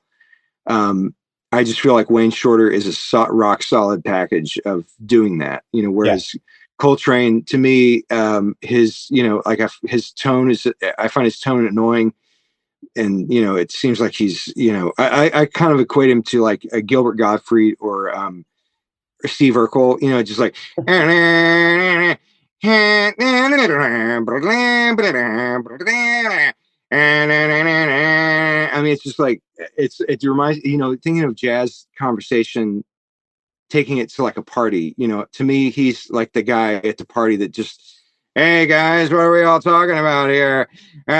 um, I just feel like Wayne Shorter is a rock solid package of doing that. Yeah. Whereas Coltrane, to me, his like his tone is, I find his tone annoying, and it seems like he's I kind of equate him to like a Gilbert Gottfried or Steve Urkel. Just like I mean, it's just like it reminds thinking of jazz conversation, taking it to like a party. To me, he's like the guy at the party that just, hey guys, what are we all talking about here? What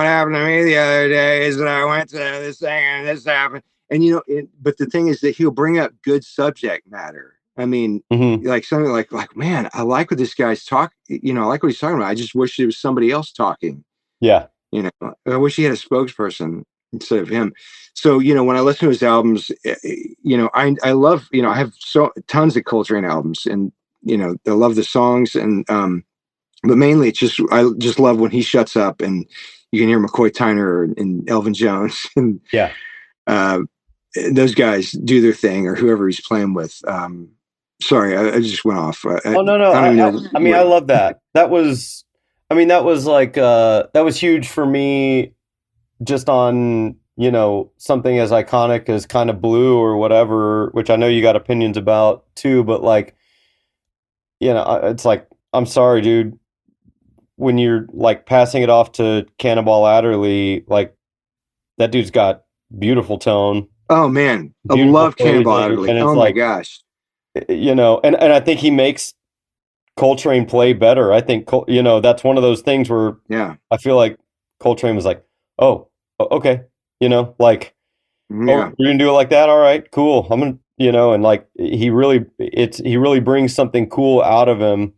happened to me the other day is that I went to this thing and this happened, and but the thing is that he'll bring up good subject matter. I mean, Hmm. like something like, man, I like what this guy's talk. I like what he's talking about. I just wish there was somebody else talking. Yeah. I wish he had a spokesperson instead of him. So, when I listen to his albums, I love, I have so tons of Coltrane albums, and, I love the songs, and, but mainly it's just, I just love when he shuts up and you can hear McCoy Tyner and Elvin Jones and, Yeah. uh, those guys do their thing, or whoever he's playing with. Sorry, I just went off. Oh no, no. I don't even I know mean, what. I love that. I mean, that was like that was huge for me just on, something as iconic as kind of Blue or whatever, which I know you got opinions about too, but like, it's like, I'm sorry, dude, when you're like passing it off to Cannonball Adderley, like that dude's got beautiful tone, Oh man, I beautiful love Cannonball phrasing, Adderley. and it's Oh my like, gosh. and I think he makes Coltrane play better. I think that's one of those things where Yeah. I feel like Coltrane was like, "Oh, okay," like, "Oh, Yeah. you're gonna do it like that? All right, cool. I'm gonna," and like he really brings something cool out of him.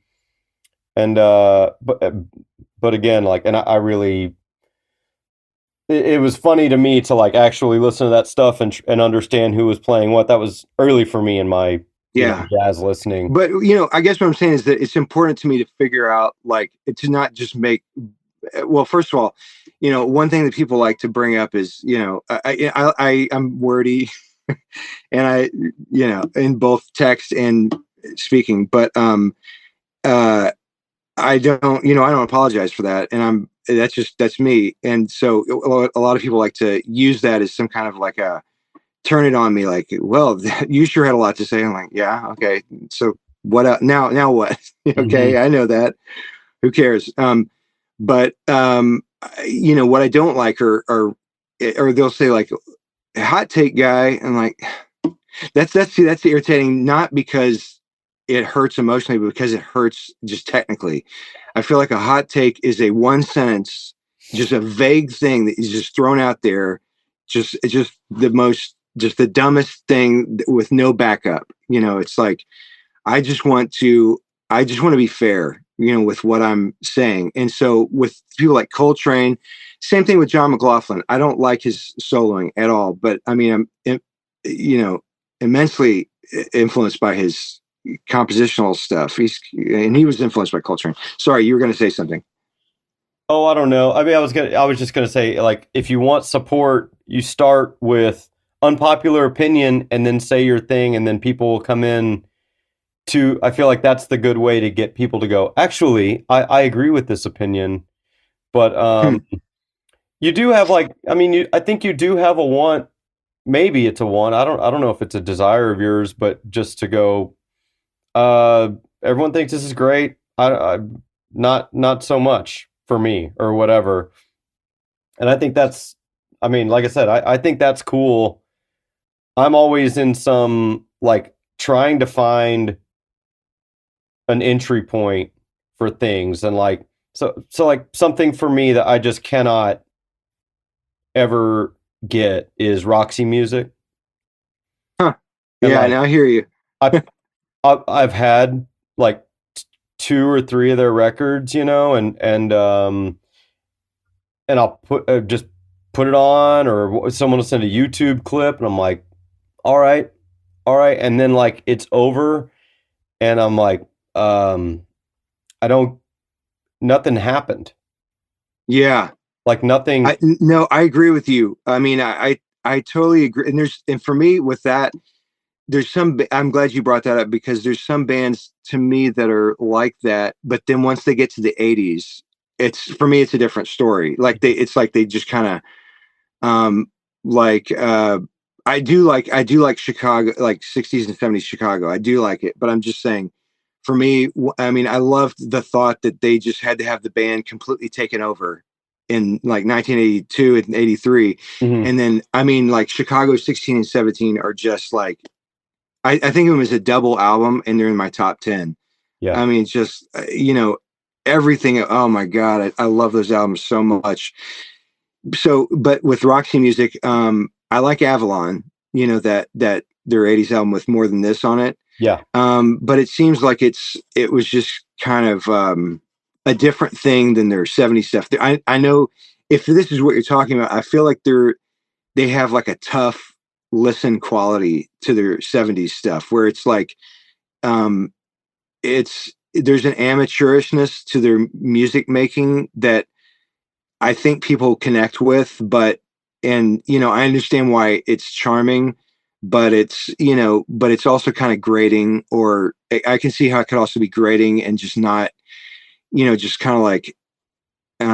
And but again, like, and I really, it was funny to me to like actually listen to that stuff and understand who was playing what. That was early for me in my Yeah. jazz listening. But I guess what I'm saying is that it's important to me to figure out, like, to not just make. Well, first of all, one thing that people like to bring up is, I'm wordy, and in both text and speaking, but uh, I don't apologize for that, and that's me, and so a lot of people like to use that as some kind of like a turn it on me, like, well, you sure had a lot to say. I'm like, yeah, okay, so what now what? Okay, Hmm. I know that, who cares? But what I don't like or they'll say like hot take guy, and like that's irritating, not because it hurts emotionally, but because it hurts just technically. I feel like a hot take is a one sentence, just a vague thing that is just thrown out there, just the most, just the dumbest thing with no backup. It's like I just want to be fair, with what I'm saying. And so with people like Coltrane, same thing with John McLaughlin. I don't like his soloing at all, but I mean, you know, immensely influenced by his compositional stuff. He was influenced by Coltrane. Sorry, you were going to say something. Oh, I don't know. I mean, I was just gonna say, like, if you want support, you start with unpopular opinion and then say your thing, and then people will come in to. I feel like that's the good way to get people to go. Actually, I agree with this opinion, but Hmm. you do have like, I mean, I think you do have a want. Maybe it's a want. I don't know if it's a desire of yours, but just to go. Uh, Everyone thinks this is great. I not so much for me or whatever. And I think that's, I mean, like I said, I think that's cool. I'm always in some like trying to find an entry point for things and like so like something for me that I just cannot ever get is Roxy music. Huh. And Yeah, like now I hear you. I I've had like two or three of their records, you know, and I'll just put it on, or someone will send a YouTube clip, and I'm like, all right, all right, and then like it's over, and I'm like, um, I don't, nothing happened, Yeah. like nothing. No, I agree with you. I mean, I totally agree. And for me with that, there's I'm glad you brought that up because there's some bands to me that are like that, but then once they get to the 80s, it's for me it's a different story. It's like they just kind of um like I do like Chicago, like 60s and 70s Chicago. I do like it, but I'm just saying for me, I mean, I loved the thought that they just had to have the band completely taken over in like 1982 and 83. Mhm. And then, I mean, like Chicago 16 and 17 are just like, I think of them as a double album and they're in my top 10. Yeah, I mean, just, everything. Oh my God. I love those albums so much. So, but with Roxy Music, I like Avalon, that their 80s album with More Than This on it. yeah, But it seems like it was just kind of a different thing than their 70s stuff. I know if this is what you're talking about, I feel like they have like a tough listen quality to their 70s stuff where it's like um it's there's an amateurishness to their music making that I think people connect with, but and I understand why it's charming, but it's also kind of grating, or I can see how it could also be grating and just not, just kind of like I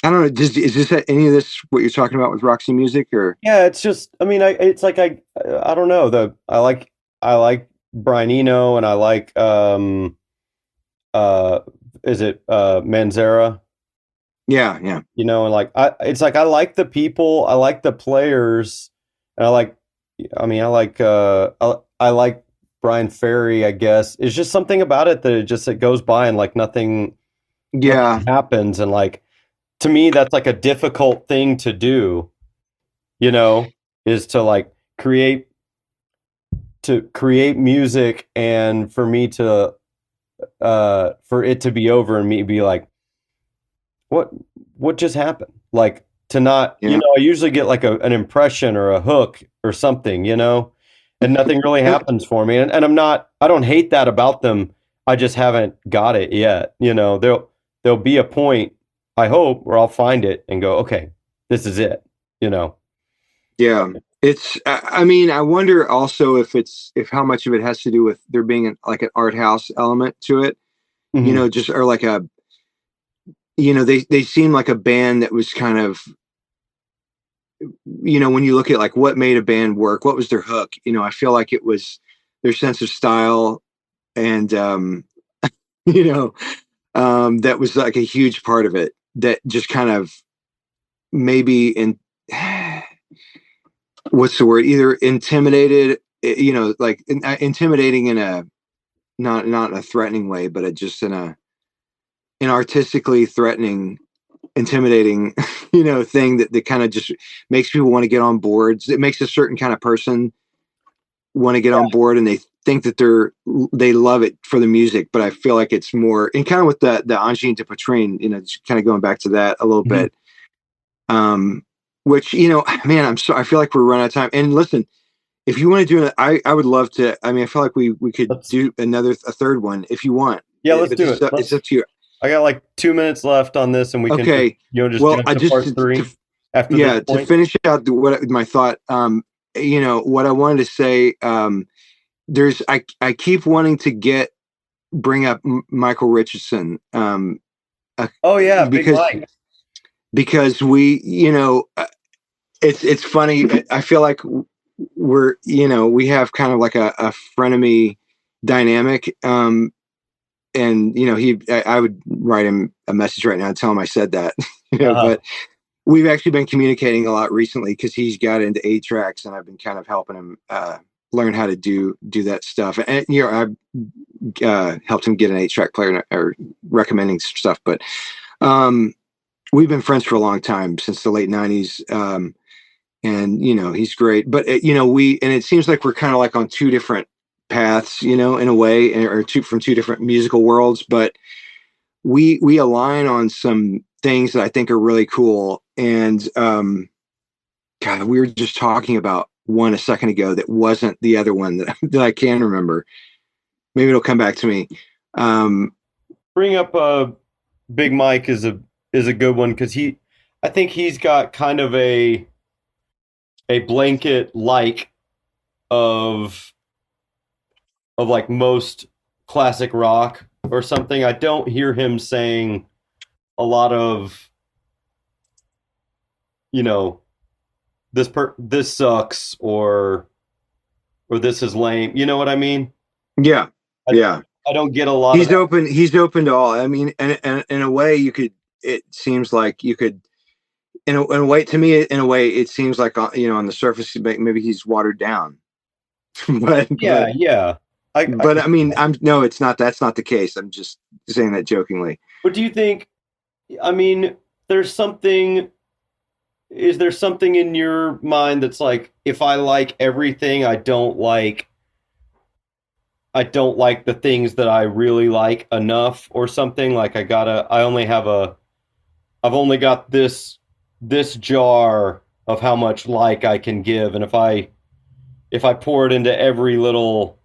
don't know. Is this any of this what you're talking about with Roxy Music or yeah. It's just, I mean, it's like I don't know. I like Brian Eno, and I like uh, is it Manzara? yeah, yeah, You know, and like it's like I like the people, I like the players, and I mean, I like Brian Ferry, I guess. It's just something about it that it goes by and like nothing yeah, happens, and like to me that's like a difficult thing to do, you know, is to like create music, and for me to for it to be over and me be like, what what just happened? Like to not, yeah. I usually get like an impression or a hook or something, and nothing really happens for me. And I don't hate that about them. I just haven't got it yet. There'll be a point, I hope, where I'll find it and go, okay, this is it, you know. Yeah, I mean, I wonder also if how much of it has to do with there being like an art house element to it. Hmm. Just or like they seem like a band that was kind of, when you look at like what made a band work, what was their hook. I feel like it was their sense of style and you know, that was like a huge part of it. That just kind of maybe in what's the word? Either intimidated, like intimidating in a not in a threatening way, but just in an artistically threatening, intimidating, thing that kind of just makes people want to get on board. It makes a certain kind of person want to get on board, and they think that they love it for the music. But I feel like it's more, and kind of with the Angine de Patrine, just kind of going back to that a little Hmm. bit. Um, which man, I feel like we're running out of time. And listen, if you want to do it, I would love to. I mean, I feel like we could Let's do a third one if you want. Yeah, let's But do it. it's up to you. I got like 2 minutes left on this, and we can just, Okay. just Well, jump I to just part three after this yeah, to point. finish out what my thought. What I wanted to say. There's I keep wanting to bring up Michael Richardson. Uh, Oh yeah, Big because Mike. we, it's funny. I feel like we have kind of like a frenemy dynamic. And I would write him a message right now and tell him I said that. Uh-huh. But we've actually been communicating a lot recently because he's got into 8 tracks, and I've been kind of helping him learn how to do that stuff. And I helped him get an 8 track player or recommending stuff. But um, we've been friends for a long time, since the late '90s. And he's great. But it seems like we're kind of like on two different paths, in a way, or from two different musical worlds. But we align on some things that I think are really cool. And God, we were just talking about one a second ago that wasn't the other one that I can remember. Maybe it'll come back to me. Um, Bring up Big Mike is a good one because I think he's got kind of a blanket like of like most classic rock or something. I don't hear him saying a lot of, you know, this sucks or this is lame. You know what I mean? yeah, I yeah. I don't get a lot of He's that. open. He's open to all. I mean, and in a way, you could. It seems like you could. In a way, to me, in a way, it seems like on the surface, maybe he's watered down. but Yeah, but yeah. I but can I see mean, that. I'm no, it's not. That's not the case. I'm just saying that jokingly. But do you think I mean there's something is there something in your mind that's like if I like everything I don't like the things that I really like enough or something like I've only got this jar of how much like I can give and if I pour it into every little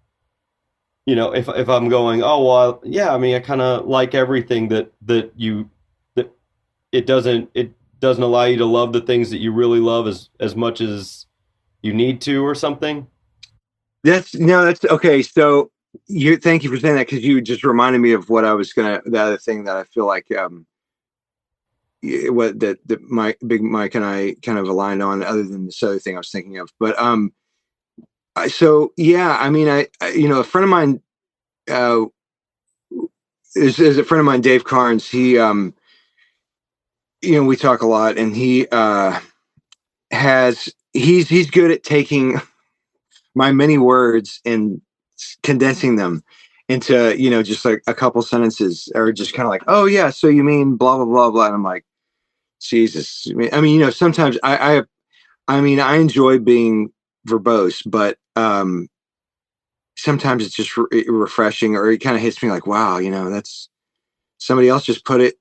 if I'm going oh well yeah I mean I kind of like everything that it doesn't allow you to love the things that you really love as much as you need to or something. That's no, that's okay. So you thank you for saying that, because you just reminded me of what I was gonna. The other thing that I feel like what that my big Mike and I kind of aligned on, other than this other thing I was thinking of. But so yeah, I mean, a friend of mine uh is a friend of mine, Dave Carnes. He we talk a lot, and he's good at taking my many words and condensing them into just like a couple sentences, or just kind of like, oh yeah, so you mean blah blah blah blah. And I'm like, Jesus. I mean, sometimes I mean, I enjoy being verbose, but sometimes it's just refreshing, or it kind of hits me like, wow, that's somebody else just put it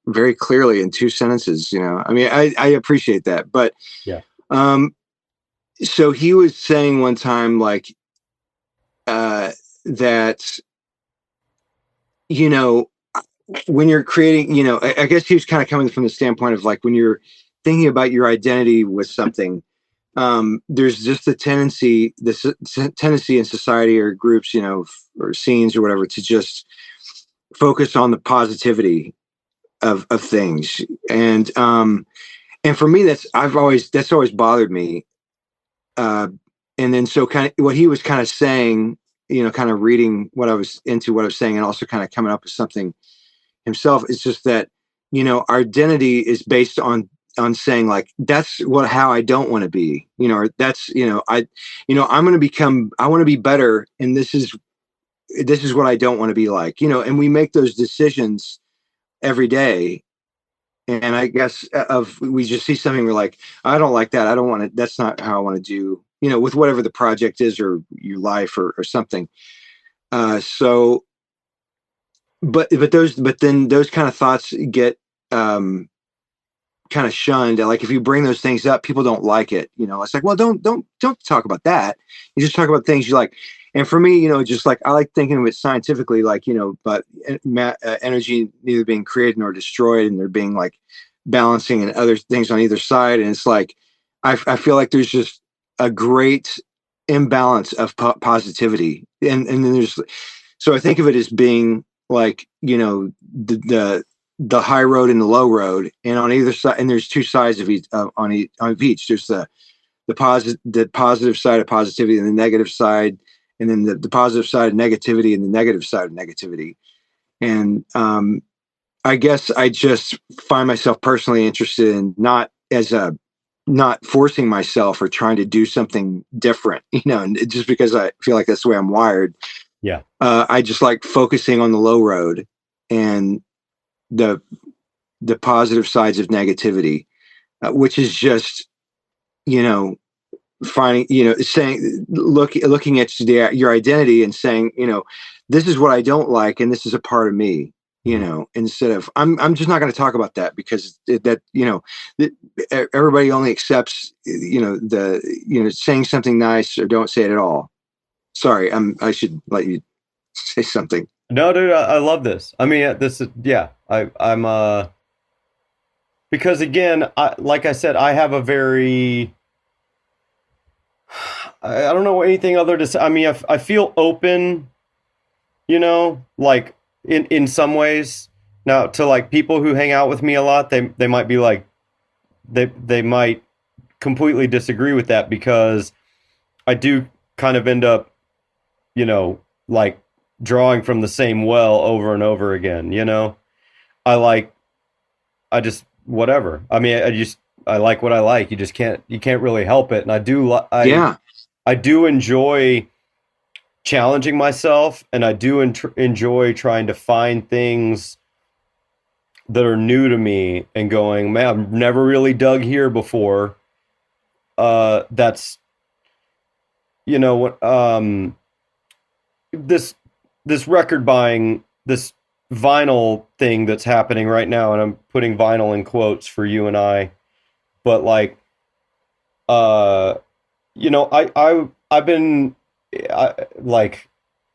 very clearly in 2 sentences. I mean, I appreciate that. But Yeah. um so he was saying one time, like, uh that you know when you're creating, I guess he was kind of coming from the standpoint of, like, when you're thinking about your identity with something, there's just the tendency in society, or groups, or scenes or whatever, to just focus on the positivity of things. And for me, that's always bothered me. uh and then, so kind of what he was kind of saying, kind of reading what I was saying, and also kind of coming up with something himself, is just that our identity is based on saying, like, that's how I don't want to be, or that's I'm going to become, I want to be better, and this is what I don't want to be like, and we make those decisions every day. And I guess, of we just see something, we're like, I don't like that, I don't want to, that's not how I want to do, with whatever the project is, or your life, or something. So but then those kind of thoughts get um kind of shunned. Like, if you bring those things up, people don't like it. It's like, well, don't talk about that. You just talk about things you like. And for me, just like, I like thinking of it scientifically, like, but energy neither being created nor destroyed, and there being, like, balancing and other things on either side. And it's like, I feel like there's just a great imbalance of positivity, and then there's, so I think of it as being like, the high road and the low road, and on either side, and there's two sides of each, on each. There's the positive side of positivity, and the negative side, and then the positive side of negativity and the negative side of negativity. And I guess I just find myself personally interested in not forcing myself or trying to do something different, and just because I feel like that's the way I'm wired. Yeah. I just like focusing on the low road and the positive sides of negativity, which is just, you know, finding, saying, looking at your identity and saying, this is what I don't like, and this is a part of me. Instead of I'm just not going to talk about that because everybody only accepts saying something nice or don't say it at all. Sorry, I should let you say something. No, dude, I love this. I mean, this is yeah. I'm because again, like I said, I have a very I don't know anything other to say. I mean, I feel open, like in some ways. Now, to like people who hang out with me a lot, they might be like they might completely disagree with that because I do kind of end up, like drawing from the same well over and over again. I like I just whatever. I mean, I like what I like. You can't really help it. And Yeah. I do enjoy challenging myself, and I do enjoy trying to find things that are new to me and going, man, I've never really dug here before. That's what this record buying, this vinyl thing that's happening right now, and I'm putting vinyl in quotes for you and I, but like, uh, I've been like,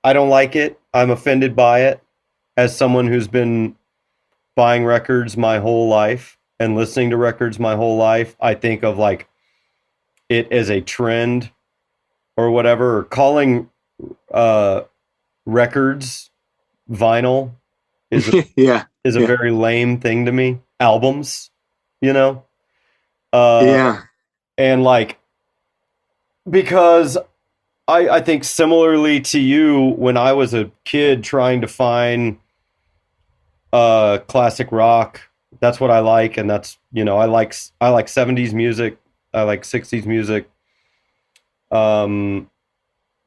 I don't like it. I'm offended by it as someone who's been buying records my whole life and listening to records my whole life. I think of like it as a trend or whatever, or calling uh, records vinyl is Yeah. is a Yeah. very lame thing to me. Albums, you know, uh, Yeah. and like because I think similarly to you, when I was a kid trying to find classic rock, that's what I like, and that's I like 70s music, I like 60s music, um,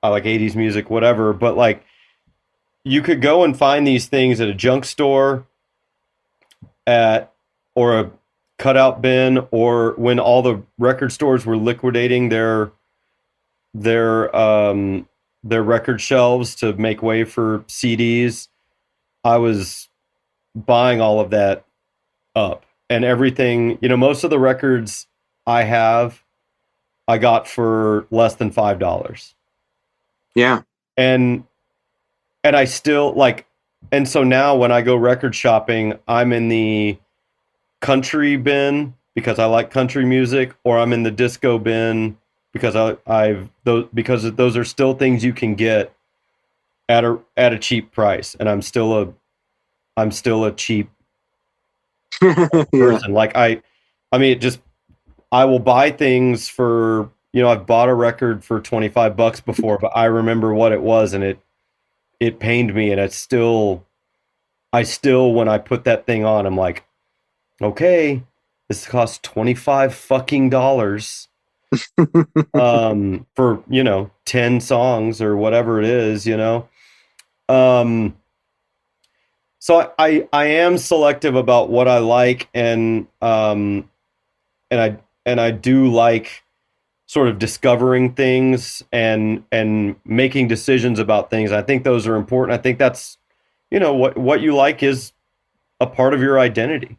I like 80s music, whatever. But like you could go and find these things at a junk store at or a cutout bin, or when all the record stores were liquidating their their record shelves to make way for CDs. I was buying all of that up, and everything, most of the records I have I got for less than $5. Yeah. And I still like, and so now when I go record shopping, I'm in the country bin because I like country music, or I'm in the disco bin because those are still things you can get at a cheap price, and I'm still a cheap Yeah. person. Like I mean, it just I will buy things for, I've bought a record for $25 before, but I remember what it was, and it pained me, and I still when I put that thing on, I'm like, okay, this costs 25 fucking dollars for 10 songs or whatever it is. Um so I am selective about what I like, and I do like sort of discovering things and making decisions about things. I think those are important. I think that's what you like is a part of your identity.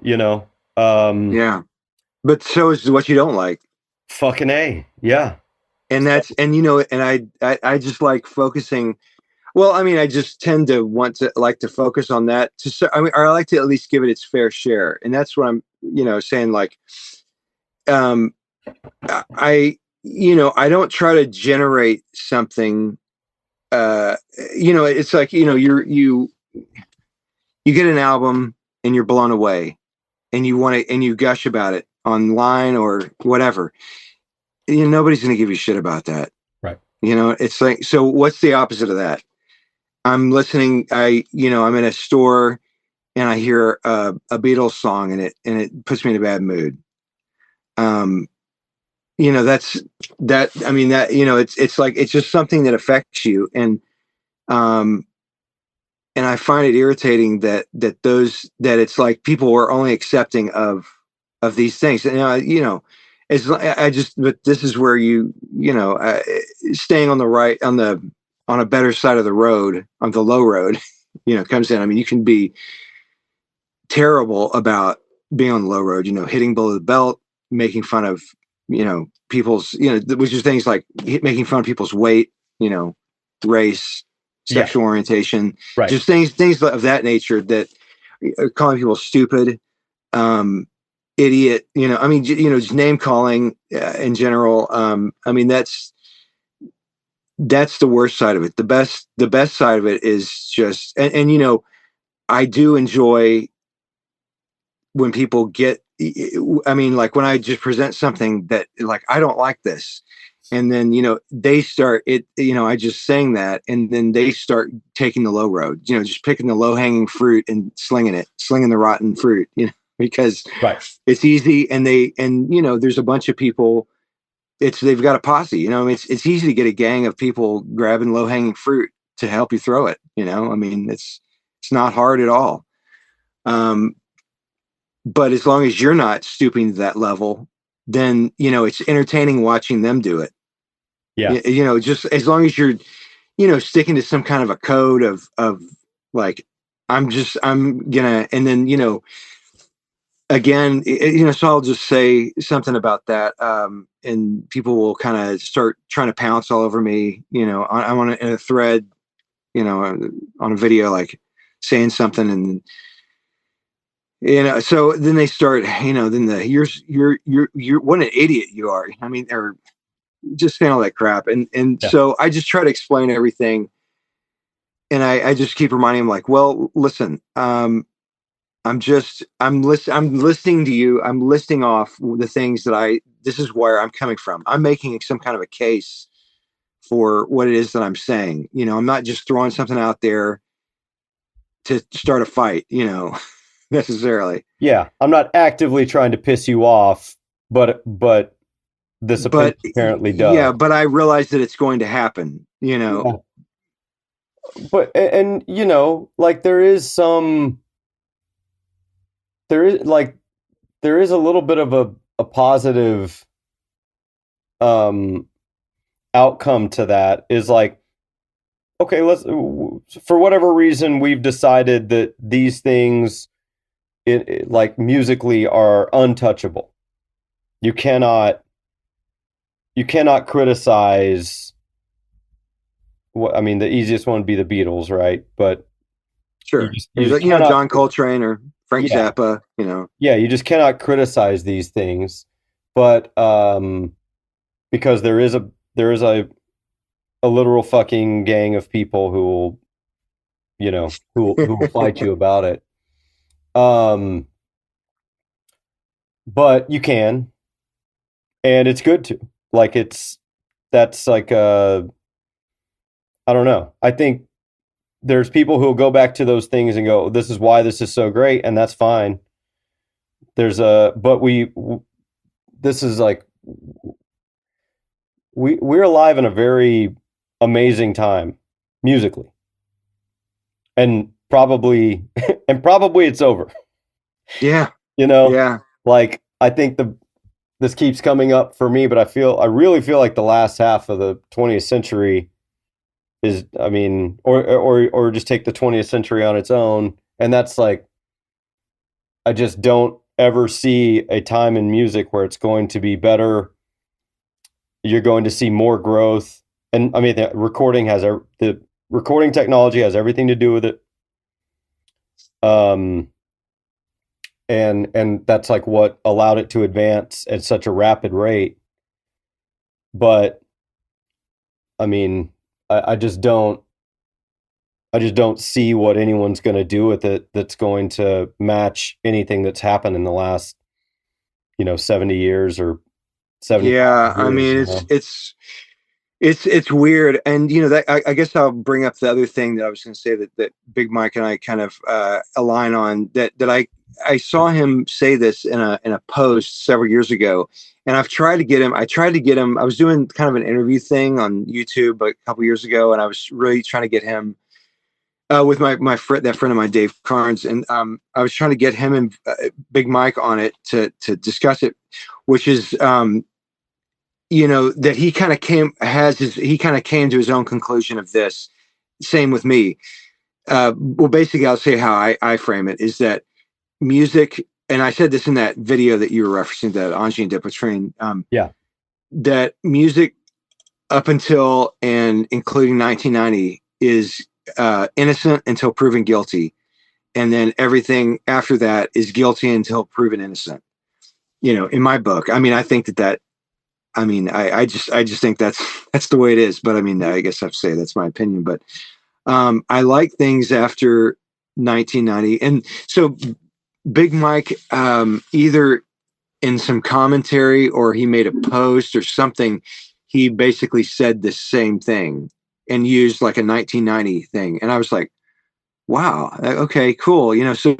You know, um, Yeah. But so is what you don't like. fucking a yeah. And that's, and and I just like focusing. Well, I mean, I just tend to like to focus on that. I mean, or I like to at least give it its fair share, and that's what I'm, saying. Like, um, I don't try to generate something. It's like you get an album and you're blown away, and you want to and you gush about it online or whatever. Nobody's going to give you shit about that. Right. It's like, so what's the opposite of that? I'm listening. I'm in a store and I hear a Beatles song and it puts me in a bad mood. Um, that's that. I mean, that, it's like, it's just something that affects you. Um, and I find it irritating that it's like people are only accepting of these things. And, it's I just, but this is where staying on the right, on a better side of the road, on the low road, comes in. I mean, you can be terrible about being on the low road, hitting below the belt, making fun of, people's, which is things like making fun of people's weight, you know, race, Yeah, sexual orientation, right. just things of that nature, that calling people stupid, um, idiot, I mean, just name calling in general. I mean, that's the worst side of it. The best side of it is just, I do enjoy when people get, I mean, like when I just present something that, like, I don't like this, and then they start it, I just saying that, and then they start taking the low road, just picking the low hanging fruit and slinging the rotten fruit, because Right. it's easy, and there's a bunch of people, they've got a posse, I mean, it's easy to get a gang of people grabbing low hanging fruit to help you throw it, I mean, it's not hard at all. um but as long as you're not stooping to that level, then it's entertaining watching them do it. Yeah. Just as long as you're sticking to some kind of a code of like, I'm gonna, and then again, so I'll just say something about that, and people will kind of start trying to pounce all over me, I'm on in a thread, on a video, like saying something, and so then they start, then you're what an idiot you are, I mean, or just saying all that crap, and Yeah. so I just try to explain everything, and I just keep reminding him, like, well, listen, I'm listening to you, I'm listing off the things that this is where I'm coming from, I'm making some kind of a case for what it is that I'm saying, I'm not just throwing something out there to start a fight, necessarily. Yeah. I'm not actively trying to piss you off, but this opinion But apparently yeah, does. but I realize that it's going to happen, Yeah. But and like there is like there is a little bit of a positive um outcome to that, is like, okay, let's, for whatever reason we've decided that these things, like musically, are untouchable. You cannot you cannot criticize what, I mean, the easiest one would be the Beatles, right? But Sure. you just cannot, John Coltrane or Frank yeah, Zappa, yeah, you just cannot criticize these things. But because there is a literal fucking gang of people who will, who will fight you about it. Um, but you can, and it's good to, like, that's like, I don't know. I think there's people who will go back to those things and go, "This is why this is so great," and that's fine. But this is like, we're alive in a very amazing time musically, and probably and probably it's over. yeah, You know, yeah, like, I think this keeps coming up for me, but I really feel like the last half of the 20th century is, I mean, or just take the 20th century on its own, and that's like, I just don't ever see a time in music where it's going to be better. You're going to see more growth, and I mean, the recording technology has everything to do with it. Um, and that's like what allowed it to advance at such a rapid rate. But I mean, I just don't. I just don't see what anyone's going to do with it that's going to match anything that's happened in the last, 70 years or 75 yeah. I years, mean, you know. It's weird, and that I guess I'll bring up the other thing that I was going to say that Big Mike and I kind of align on. That I saw him say this in a post several years ago, and I've tried to get him. I tried to get him. I was doing kind of an interview thing on YouTube a couple years ago, and I was really trying to get him with my friend, that friend of mine, Dave Carnes, and I was trying to get him and Big Mike on it to discuss it, which is that he kind of came to his own conclusion of this. Same with me. Well, basically, I'll say how I frame it is that music, and I said this in that video that you were referencing, that Angie and Dip was trained, Yeah. that music up until and including 1990 is innocent until proven guilty. And then everything after that is guilty until proven innocent. In my book, I mean, I think that I mean, I just think that's the way it is. But I mean, I guess I have to say that's my opinion. But I like things after 1990, and so Big Mike, either in some commentary or he made a post or something, he basically said the same thing and used like a 1990 thing, and I was like, wow, okay, cool. So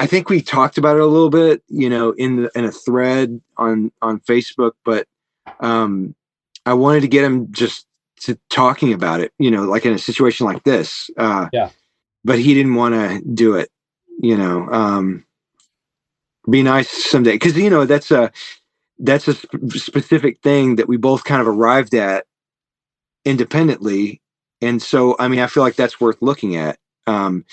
I think we talked about it a little bit, in a thread on Facebook, but I wanted to get him just to talking about it, like in a situation like this. Yeah. But he didn't want to do it. Be nice someday, because that's a specific thing that we both kind of arrived at independently, and so I mean, I feel like that's worth looking at. And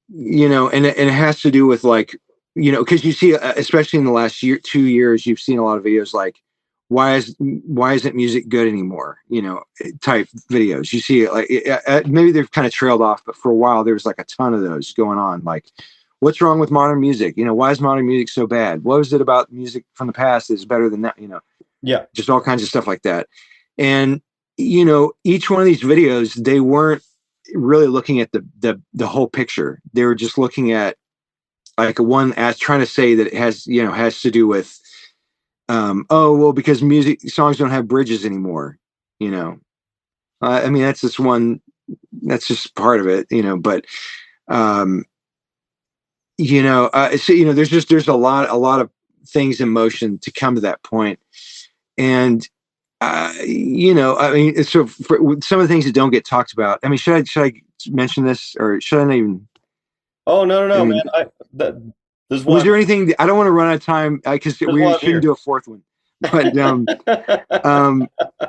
it has to do with like, because you see, especially in the last 2 years, you've seen a lot of videos like, why isn't music good anymore? Type videos. You see it like maybe they've kind of trailed off, but for a while there was like a ton of those going on. Like, what's wrong with modern music? Why is modern music so bad? What was it about music from the past that's better than that? Yeah. Just all kinds of stuff like that. And each one of these videos, they weren't really looking at the whole picture. They were just looking at like one as trying to say that it has to do with oh well, because music songs don't have bridges anymore. I mean, that's just part of it. But um so there's a lot of things in motion to come to that point. And I mean, so for some of the things that don't get talked about, I mean, should I mention this, or should I not even? Oh, no, no, I no, man. mean, This is was why there anything? I don't want to run out of time because this is we why I'm shouldn't here. do a fourth one. But um,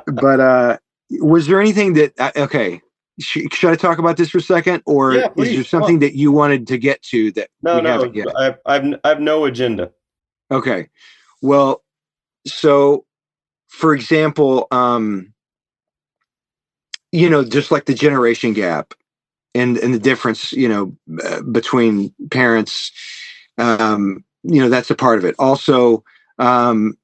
but was there anything that? Okay, should I talk about this for a second, or Yeah, is there please. Come on. something that you wanted to get to that No, we haven't no. yet? I have no agenda. Okay, well, so for example, just like the generation gap and the difference, between parents, that's a part of it. Also, um,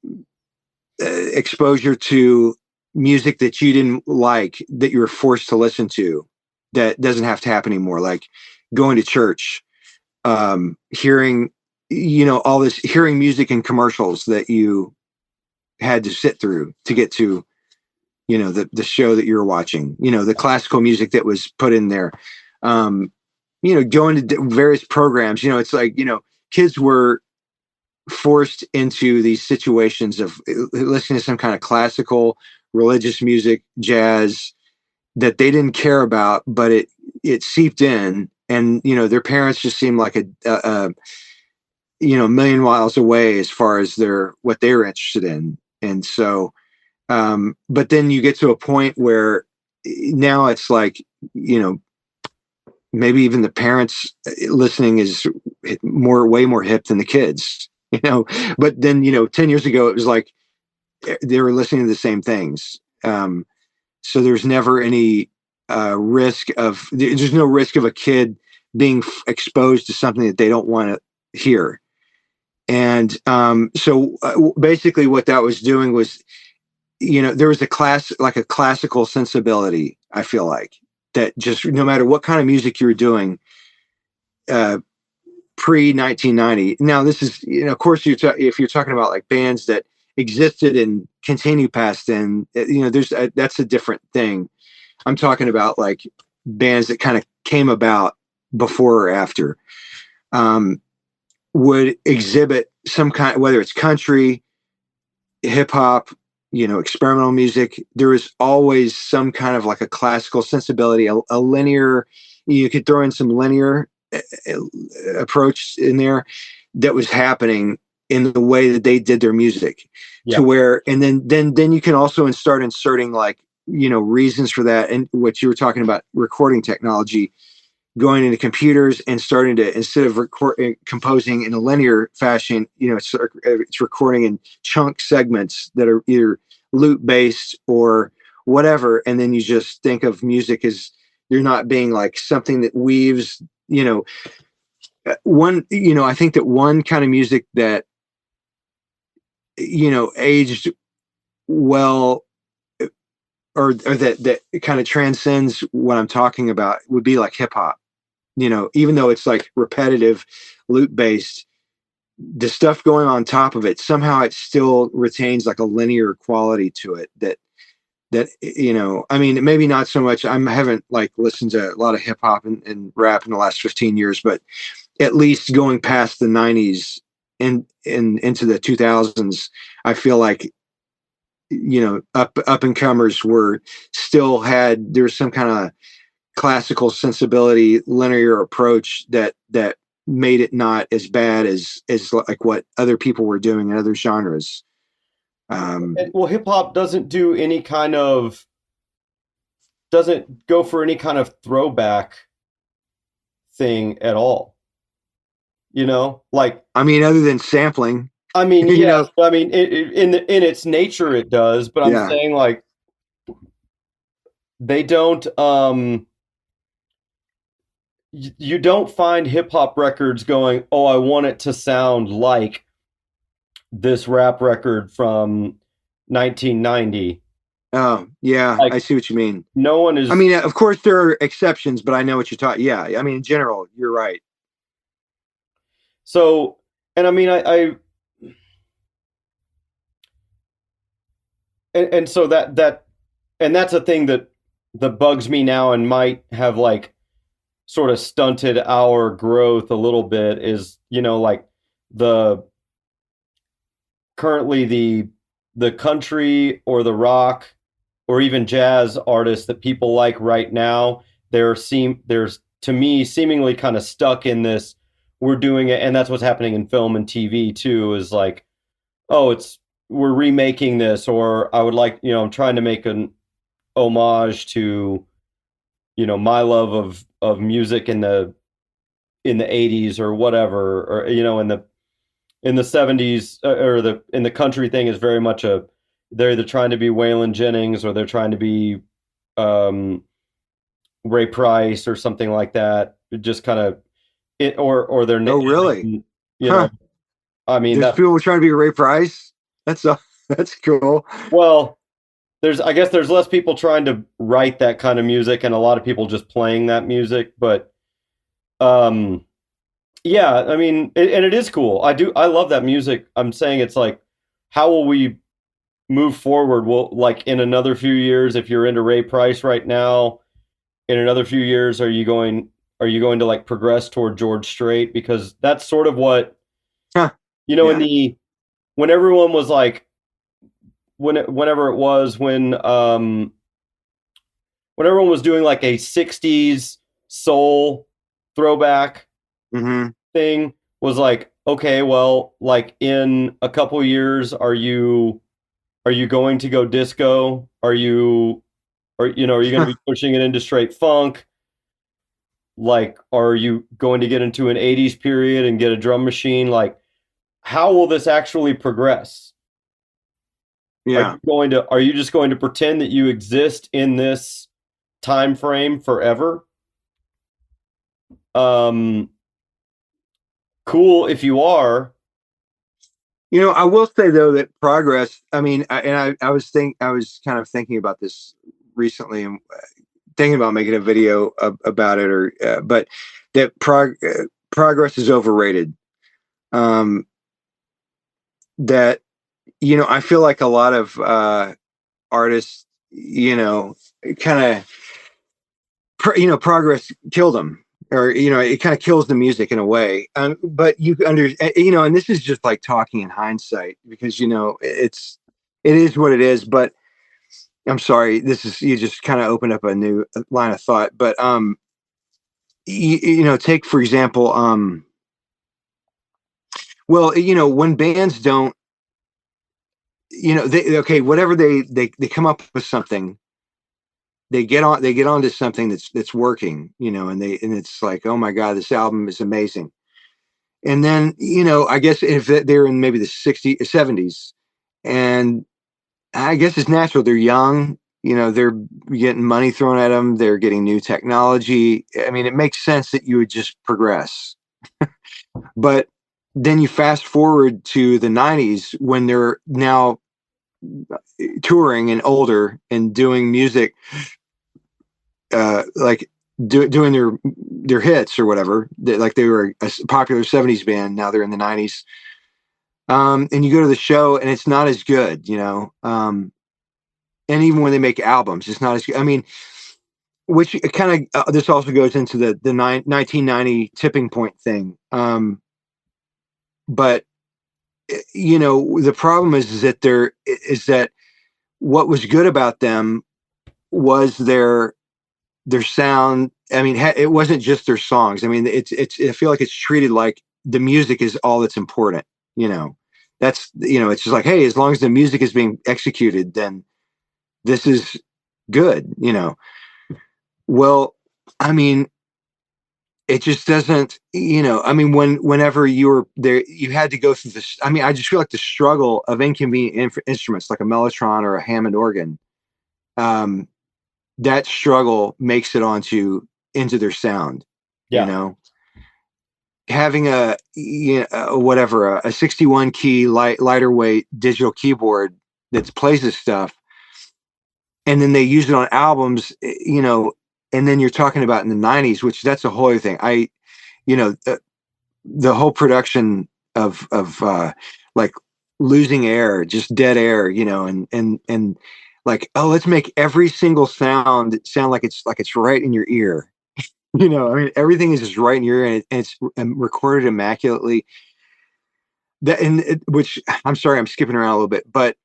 exposure to music that you didn't like, that you were forced to listen to, that doesn't have to happen anymore. Like going to church, hearing, all this, hearing music in commercials that you had to sit through to get to, the show that you were watching, the classical music that was put in there, um, going to various programs. It's like, kids were forced into these situations of listening to some kind of classical religious music, jazz, that they didn't care about, but it seeped in. And their parents just seemed like a million miles away as far as what they were interested in. And so but then you get to a point where now it's like, maybe even the parents listening is way more hip than the kids, but then, 10 years ago, it was like they were listening to the same things. So there's never any there's no risk of a kid being exposed to something that they don't want to hear. And so basically what that was doing was, there was like a classical sensibility, I feel like, that just no matter what kind of music you were doing, pre 1990. Now, this is, of course, if you're talking about like bands that existed and continue past then, there's that's a different thing. I'm talking about like bands that kind of came about before or after, um, would exhibit some kind, whether it's country, hip hop, experimental music. There was always some kind of like a classical sensibility, a linear. You could throw in some linear approach in there that was happening in the way that they did their music, to Yeah. where, and then you can also start inserting like reasons for that, and what you were talking about, recording technology, going into computers and starting to, instead of composing in a linear fashion, it's recording in chunk segments that are either loop based or whatever. And then you just think of music as, you're not being like something that weaves, I think that one kind of music that, aged well, or that kind of transcends what I'm talking about, would be like hip hop. Even though it's like repetitive, loop based, the stuff going on top of it, somehow it still retains like a linear quality to it that I mean, maybe not so much. I haven't like listened to a lot of hip hop and rap in the last 15 years, but at least going past the 90s and into the 2000s, I feel like, up and comers were still had, there was some kind of classical sensibility, linear approach that made it not as bad as like what other people were doing in other genres. Well, hip hop doesn't go for any kind of throwback thing at all. Like, I mean, other than sampling, I mean, you yes, know, I mean, in its nature, it does. But I'm yeah. saying, like, they don't. You don't find hip hop records going, "Oh, I want it to sound like this rap record from 1990." Oh, yeah, Like, I see what you mean. no one I is. mean, of course there are exceptions, but I know what you're talking. Yeah, I mean, in general, you're right. So, and I mean, and so and that's a thing that bugs me now and might have like sort of stunted our growth a little bit, is, like, the currently the country or the rock or even jazz artists that people like right now, there's, to me, seemingly kind of stuck in this, we're doing it. And that's what's happening in film and TV too, is like, oh, it's, we're remaking this, or I would like, I'm trying to make an homage to, my love of music in the 80s or whatever, or, in the 70s, or the in the country thing is very much they're either trying to be Waylon Jennings, or they're trying to be um, Ray Price or something like that. Just kind of it, or they're Oh, really? you know, Huh? I mean There's that. people trying to be Ray Price. That's that's cool. Well, I guess there's less people trying to write that kind of music, and a lot of people just playing that music. But um, yeah, I mean, and it is cool. I love that music. I'm saying it's like, how will we move forward? Well, like, in another few years, if you're into Ray Price right now, in another few years, are you going to like progress toward George Strait? Because that's sort of what, Huh? in Yeah. the when everyone was like, whenever it was when everyone was doing like a 60s soul throwback Mm-hmm. thing, was like, okay, well, like, in a couple years, are you going to go disco? Are you going to be pushing it into straight funk? Like, are you going to get into an 80s period and get a drum machine? Like, how will this actually progress? Yeah. Are you just going to pretend that you exist in this time frame forever? Um, cool if you are. I will say though that progress. I mean, I was kind of thinking about this recently, and thinking about making a video about it, or but that progress is overrated. Um, that I feel like a lot of artists, kind of, progress killed them, or it kind of kills the music in a way. But and this is just like talking in hindsight, because it is what it is. But I'm sorry, this is you just kind of opened up a new line of thought. But take for example, well, when bands don't, they okay, whatever they come up with something, they get onto something that's working, and it's like, oh my god, this album is amazing. And then, I guess if they're in maybe the 60s, 70s, and I guess it's natural, they're young, they're getting money thrown at them, they're getting new technology. I mean, it makes sense that you would just progress. But then you fast forward to the 90s, when they're now touring and older and doing music, like doing their hits or whatever. Like they were a popular 70s band, now they're in the 90s. And you go to the show and it's not as good, and even when they make albums, it's not as good. I mean, which kind of, this also goes into the 1990 tipping point thing. But the problem is that what was good about them was their sound. I mean, it wasn't just their songs. I mean, I feel like it's treated like the music is all that's important. You know, it's just like, hey, as long as the music is being executed, then this is good. Well, I mean, it just doesn't. I mean, whenever you were there, you had to go through this. I mean, I just feel like the struggle of inconvenient instruments like a mellotron or a Hammond organ. Um, that struggle makes it into their sound. You Yeah. know, having whatever, a 61 key lighter weight digital keyboard that plays this stuff, and then they use it on albums. And then you're talking about in the 90s, which that's a whole other thing. You know, the whole production of like losing air, just dead air, and like, oh, let's make every single sound like it's right in your ear. I mean, everything is just right in your ear, and it's recorded immaculately. Which, I'm sorry, I'm skipping around a little bit, but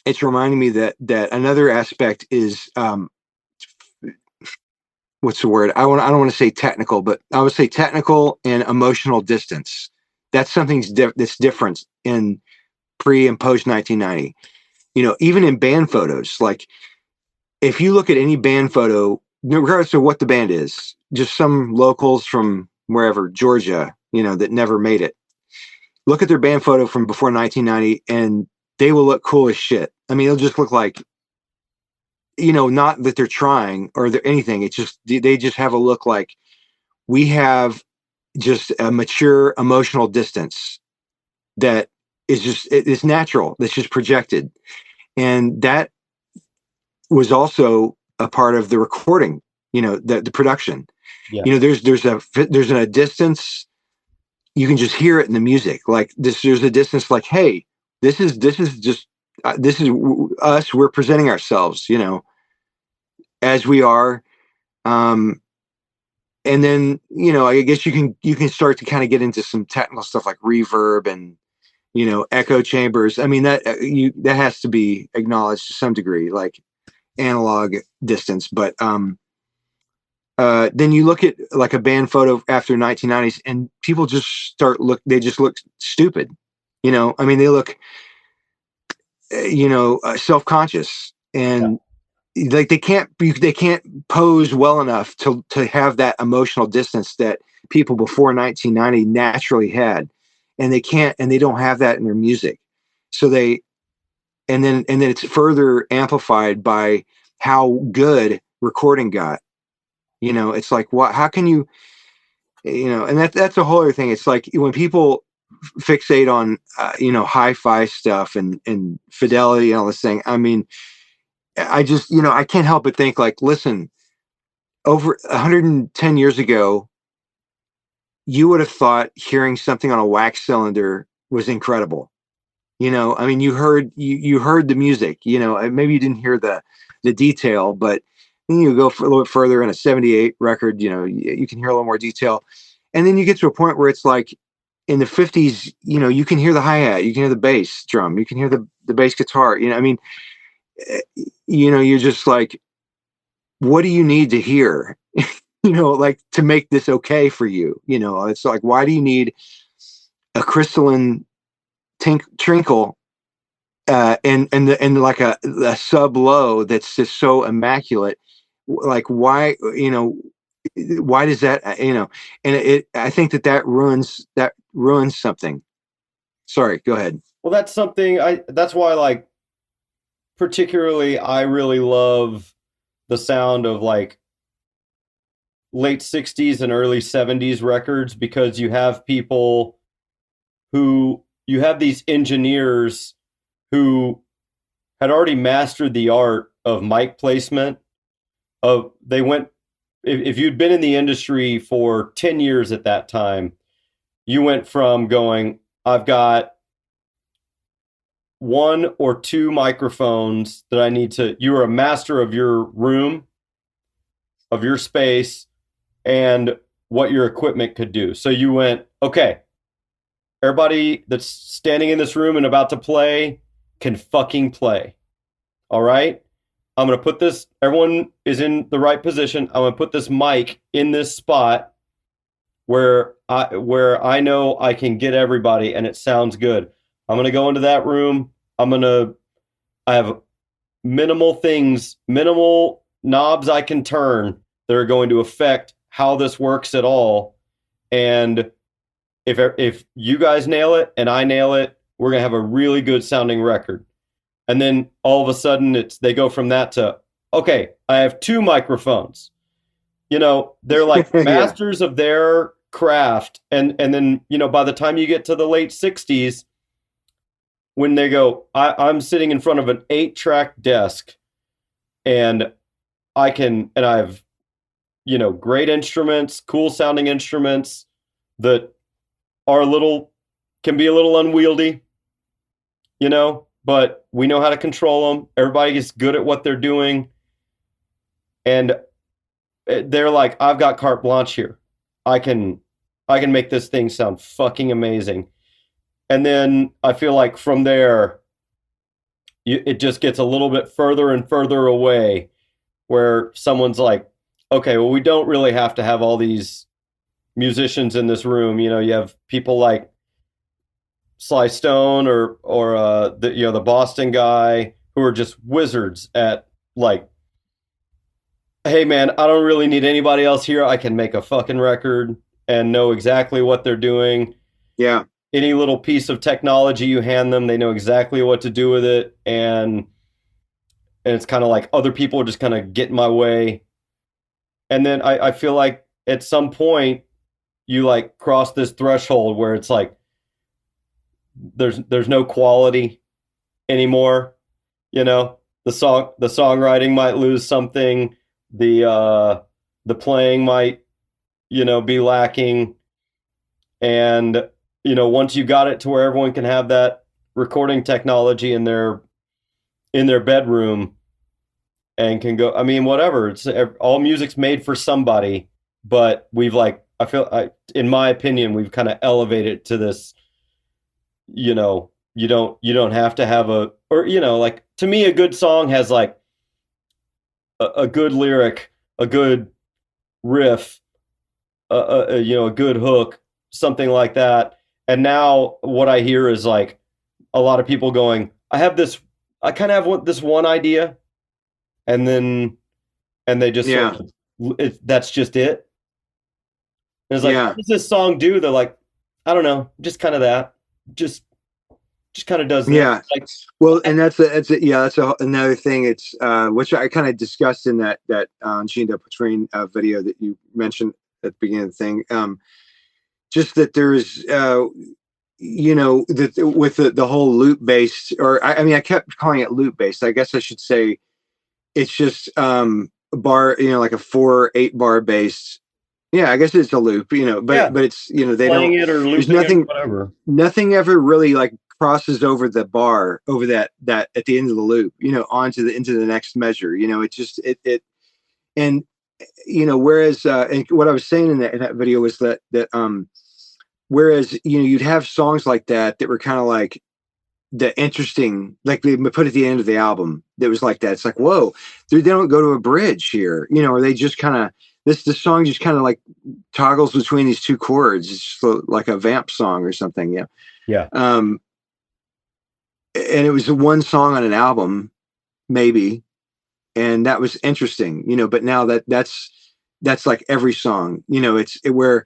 it's reminding me that another aspect is, what's the word? I don't want to say technical, but I would say technical and emotional distance. That's something that's different in pre and post 1990. Even in band photos, like if you look at any band photo, regardless of what the band is, just some locals from wherever, Georgia, that never made it. Look at their band photo from before 1990, and they will look cool as shit. I mean, it'll just look like, not that they're trying or anything. It's just they just have a look like, we have just a mature emotional distance that it's natural. That's just projected, and that was also a part of the recording. The production. Yeah. There's a distance. You can just hear it in the music. Like this, there's a distance. Like, hey, this is just this is us. We're presenting ourselves, as we are. Um, and then, I guess you can start to kind of get into some technical stuff like reverb and echo chambers. I mean, that has to be acknowledged to some degree, like analog distance. But then you look at like a band photo after 1990s, and people just they just look stupid. I mean, they look self-conscious, Yeah. and like they can't pose well enough to have that emotional distance that people before 1990 naturally had, and they don't have that in their music. So and then it's further amplified by how good recording got. It's like, what, how can you, and that's a whole other thing. It's like when people fixate on hi-fi stuff and fidelity and all this thing. I mean, I just, I can't help but think, like, listen, over 110 years ago, you would have thought hearing something on a wax cylinder was incredible. I mean, you heard the music. Maybe you didn't hear the detail, but then you go for a little bit further in a '78 record. You can hear a little more detail, and then you get to a point where it's like in the '50s. You can hear the hi hat, you can hear the bass drum, you can hear the bass guitar. I mean, eh, you're just like, what do you need to hear? Like to make this okay for you. It's like, why do you need a crystalline trinkle and like a sub low that's just so immaculate? Like, why does that, and I think that ruins something. Sorry, go ahead. Well, that's something that's why, like, particularly I really love the sound of like late 60s and early 70s records, because you have these engineers who had already mastered the art of mic placement. Of they went If you'd been in the industry for 10 years at that time, you went from going, I've got one or two microphones that I need to, you were a master of your room, of your space, and what your equipment could do. So you went, okay, everybody that's standing in this room and about to play can fucking play. All right? I'm going to put this, everyone is in the right position. I'm going to put this mic in this spot where I know I can get everybody and it sounds good. I'm going to go into that room. I have minimal knobs I can turn that are going to affect how this works at all. And if you guys nail it and I nail it, we're going to have a really good sounding record. And then all of a sudden they go from that to, okay, I have two microphones. They're like Yeah. masters of their craft. And then, by the time you get to the late 60s, when they go, I'm sitting in front of an 8-track desk and I have, great instruments, cool sounding instruments that can be a little unwieldy, but we know how to control them. Everybody gets good at what they're doing. And they're like, I've got carte blanche here. I can make this thing sound fucking amazing. And then I feel like from there, it just gets a little bit further and further away, where someone's like, okay, well, we don't really have to have all these musicians in this room. You have people like Sly Stone or the Boston guy, who are just wizards at, like, hey man, I don't really need anybody else here. I can make a fucking record and know exactly what they're doing. Yeah. Any little piece of technology you hand them, they know exactly what to do with it. And it's kind of like other people just kind of get in my way. And then I feel like at some point you like cross this threshold where it's like there's no quality anymore. The songwriting might lose something. The playing might, be lacking. And once you got it to where everyone can have that recording technology in their bedroom and can go, I mean, whatever, it's all music's made for somebody, but in my opinion, we've kind of elevated to this, you don't have to have like, to me, a good song has like a good lyric, a good riff, a good hook, something like that. And now what I hear is like a lot of people going, I kind of have this one idea, and they just Yeah. that's just it. And it's like, Yeah. what does this song do? They're like, I don't know, just kind of that, just kind of does this. Yeah. Like, Well, and that's another thing. It's which I kind of discussed in that Gina Petrine video that you mentioned at the beginning of the thing. Just that there's that with the whole loop based, or I mean, I kept calling it loop based. I guess I should say it's just bar, like a 4/8 bar based. Yeah, I guess it's a loop, yeah, but it's, they playing don't, it or there's looping it or nothing, whatever. nothing ever really like crosses over the bar, over that at the end of the loop, onto the into the next measure. It just it and whereas and what I was saying in that video was that whereas you'd have songs like that were kind of like the interesting, like they put at the end of the album, that was like that. It's like, whoa, they don't go to a bridge here, or they just kind of the song just kind of like toggles between these two chords. It's just like a vamp song or something. Yeah. And it was the one song on an album, maybe, and that was interesting, but now that's like every song, where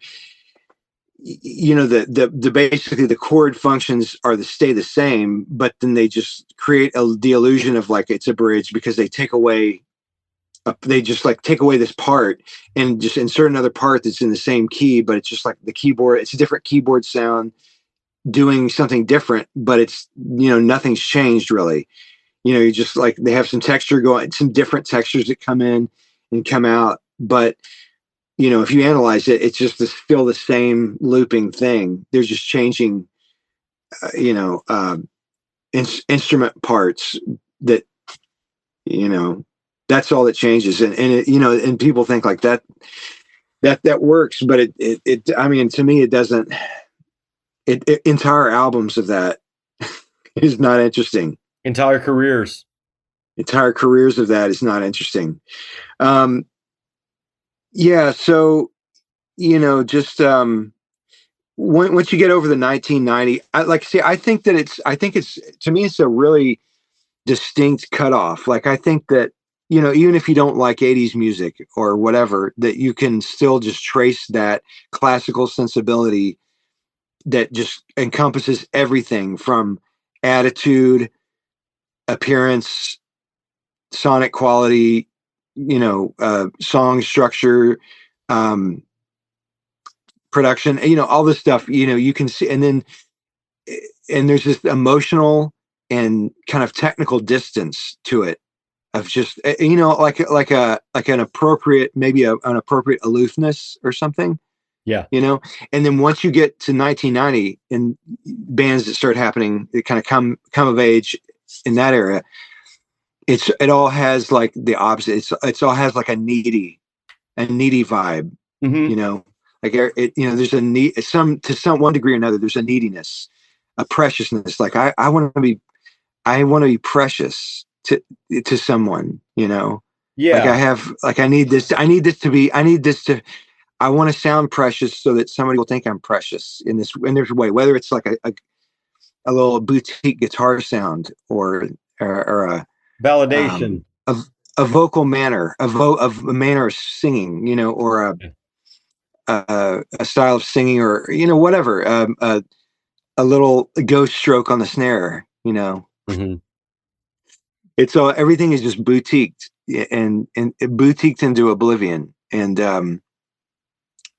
the basically the chord functions stay the same, but then they just create the illusion of like it's a bridge because they take away they just like take away this part and just insert another part that's in the same key, but it's just like the keyboard, it's a different keyboard sound doing something different, but it's nothing's changed really. You just like they have some texture going, some different textures that come in and come out, but if you analyze it, it's just still the same looping thing. They're just changing, instrument parts that, that's all that changes. And people think like that works, but I mean, to me, it doesn't. Entire albums of that is not interesting. Entire careers. Entire careers of that is not interesting. Yeah, so just once you get over the 1990, I think it's to me it's a really distinct cutoff. Like I think that even if you don't like 80s music or whatever, that you can still just trace that classical sensibility that just encompasses everything from attitude, appearance, sonic quality, song structure, production, all this stuff, you can see. And there's this emotional and kind of technical distance to it of just, like an appropriate, maybe an appropriate aloofness or something, Yeah. and then once you get to 1990 and bands that start happening, that kind of come of age in that era, it all has like the opposite. It's all has like a needy vibe, Mm-hmm. like there's a need, to some one degree or another, there's a neediness, a preciousness. Like I want to be precious to someone, like Yeah. I need this to I want to sound precious so that somebody will think I'm precious in this way, whether it's like a little boutique guitar sound or Validation. a, a vocal manner, of a manner of singing, or a style of singing, or whatever, a little ghost stroke on the snare. Mm-hmm. It's all, everything is just boutiqued, and boutiqued into oblivion. And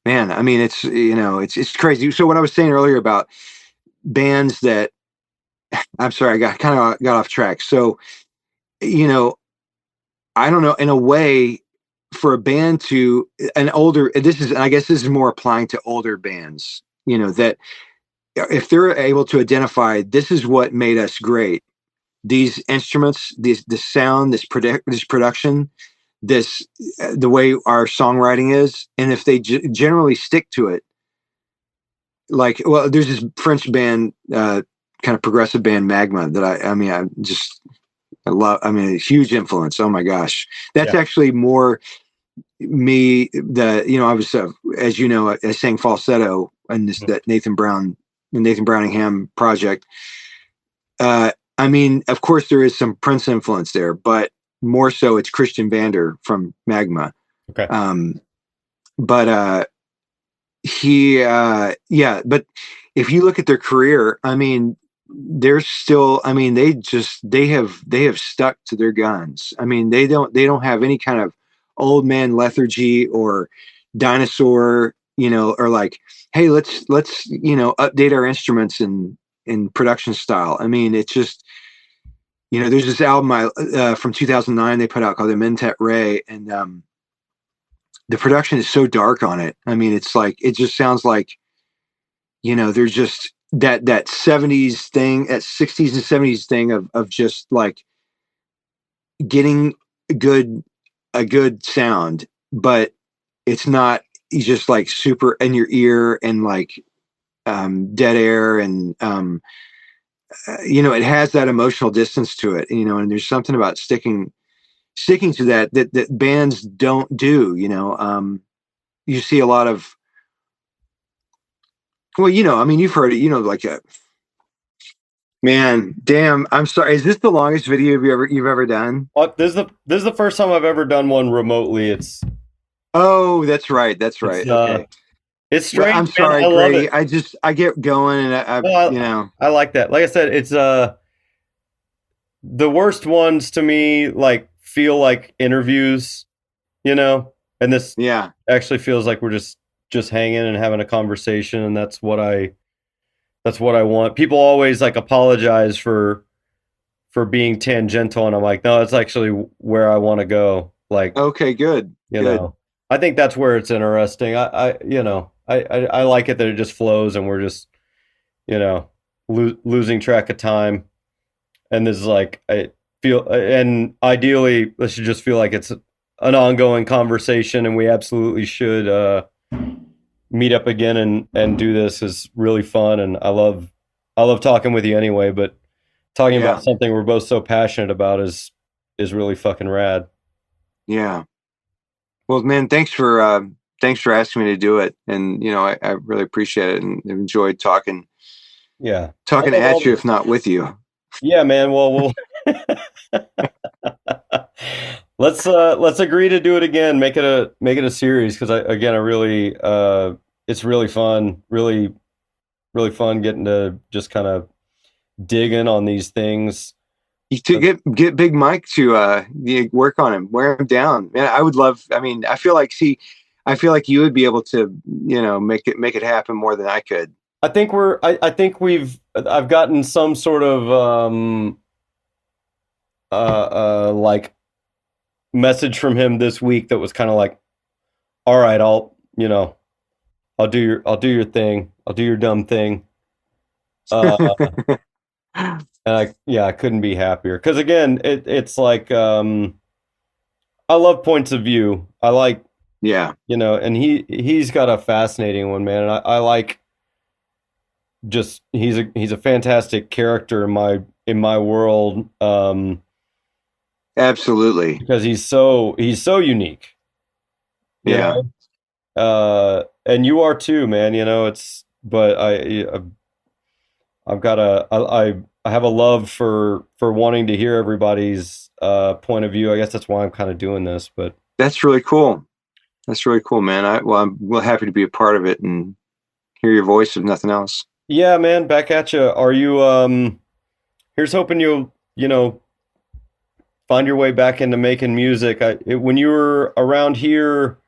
man, I mean, it's crazy. So what I was saying earlier about bands that, I'm sorry, I got off track. So you know I don't know, in a way, for a band to an older, I guess this is more applying to older bands, that if they're able to identify, this is what made us great, these instruments, the sound, this production, this the way our songwriting is, and if they generally stick to it, like, well, there's this French band, kind of progressive band, Magma, that I mean, I love. I mean, a huge influence. Oh my gosh, that's Yeah. actually more me. I was, as I sang falsetto in this that Nathan Browningham project. I mean, of course, there is some Prince influence there, but more so, it's Christian Vander from Magma. Okay. But yeah, but if you look at their career, I mean, they're still, I mean, they have stuck to their guns. I mean, they don't have any kind of old man lethargy or dinosaur, or like, hey, let's update our instruments and in production style. I mean, it's just, there's this album from 2009 they put out called the Mentet Ray, and the production is so dark on it. I mean, it's like, it just sounds like, they're just, that 70s thing, that 60s and 70s thing of just like getting good a good sound, but it's not just like super in your ear and like dead air and it has that emotional distance to it, and there's something about sticking to that bands don't do. You see a lot of, well, I mean, you've heard it, like a man, damn, I'm sorry, is this the longest video you've ever done? This is the first time I've ever done one remotely. Oh, that's right, It's okay. it's Well, strange, I'm man. sorry, I love it. Grady, I get going and No, I like that. Like I said, it's the worst ones to me like feel like interviews, you know, and this yeah. actually feels like we're just hanging and having a conversation, and that's what I want. People always like apologize for being tangential, and I'm like, no, that's actually where I want to go. Like, Okay, good, you good. know, I think that's where it's interesting. I like it that it just flows, and we're just, losing track of time. And this is like, I feel, and ideally, this should just feel like it's an ongoing conversation, and we absolutely should meet up again and do this. Is really fun, and I love talking with you anyway. But talking about Yeah, something we're both so passionate about is really fucking rad. yeah. Well, man, thanks for asking me to do it, and I really appreciate it and enjoyed talking Yeah, I talking love at all you, the if not with you. Yeah, man. Well, let's agree to do it again. Make it a series because I really it's really fun, really fun getting to just kind of dig in on these things. To get Big Mike to work on him, wear him down. Man, I would love. I mean, I feel like you would be able to make it happen more than I could. I think I've gotten some sort of like message from him this week that was kind of like, all right, I'll do your thing. I'll do your dumb thing. Uh, and I couldn't be happier. Because again, it's like I love points of view. I like, Yeah, and he's got a fascinating one, man. And I like just he's a fantastic character in my world. absolutely. Because he's so unique, you Yeah, know. And you are too, man. It's but I've got I have a love for wanting to hear everybody's point of view. I guess that's why I'm kind of doing this. But that's really cool. That's really cool, man. I'm well happy to be a part of it and hear your voice, if nothing else. yeah, man, back at you. Are you here's hoping you'll find your way back into making music. When you were around here,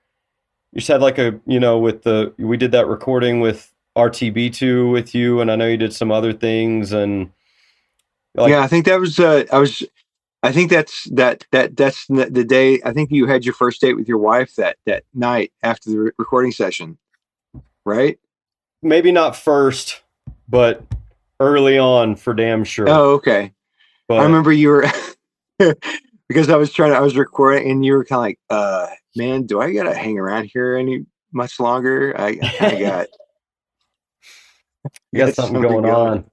you just had like a with the we did that recording with RTB2 with you, and I know you did some other things and like Yeah, I think that was I think that's the day. I think you had your first date with your wife that night after the recording session, right? maybe not first, but early on for damn sure. Oh, okay. I But remember you were because I was recording and you were kind of like, man, do I gotta hang around here any much longer? I kind of got you got got something something going going. on.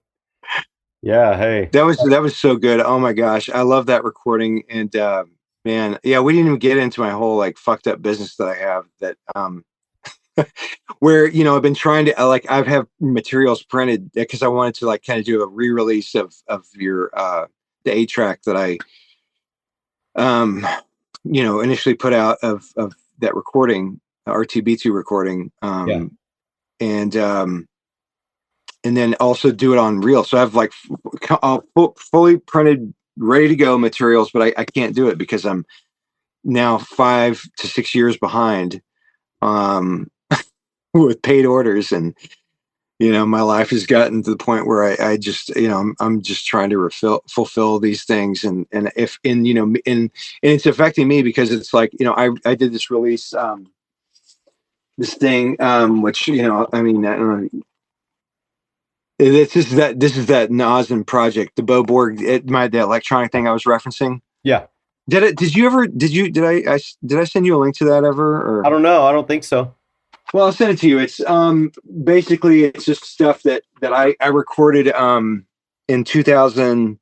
Yeah, hey. That was so good. Oh my gosh, I love that recording. And man, yeah, we didn't even get into my whole like fucked up business that I have that where I've been trying to like I've have materials printed because I wanted to like kind of do a re-release of your the 8-track that I um initially put out of that recording, RTB2 recording, Yeah. and then also do it on reel. So I have like fully printed, ready to go materials, but I can't do it because I'm now 5 to 6 years behind um, with paid orders, and my life has gotten to the point where I just I'm just trying to fulfill these things, and if in and it's affecting me because it's like I did this release this thing which I mean I don't know, This is that Nosin project, the Bo Borg, the electronic thing I was referencing. Yeah. Did I send you a link to that ever? I Or don't know. I don't think so. well, I'll send it to you. It's basically it's just stuff that I recorded in 2000.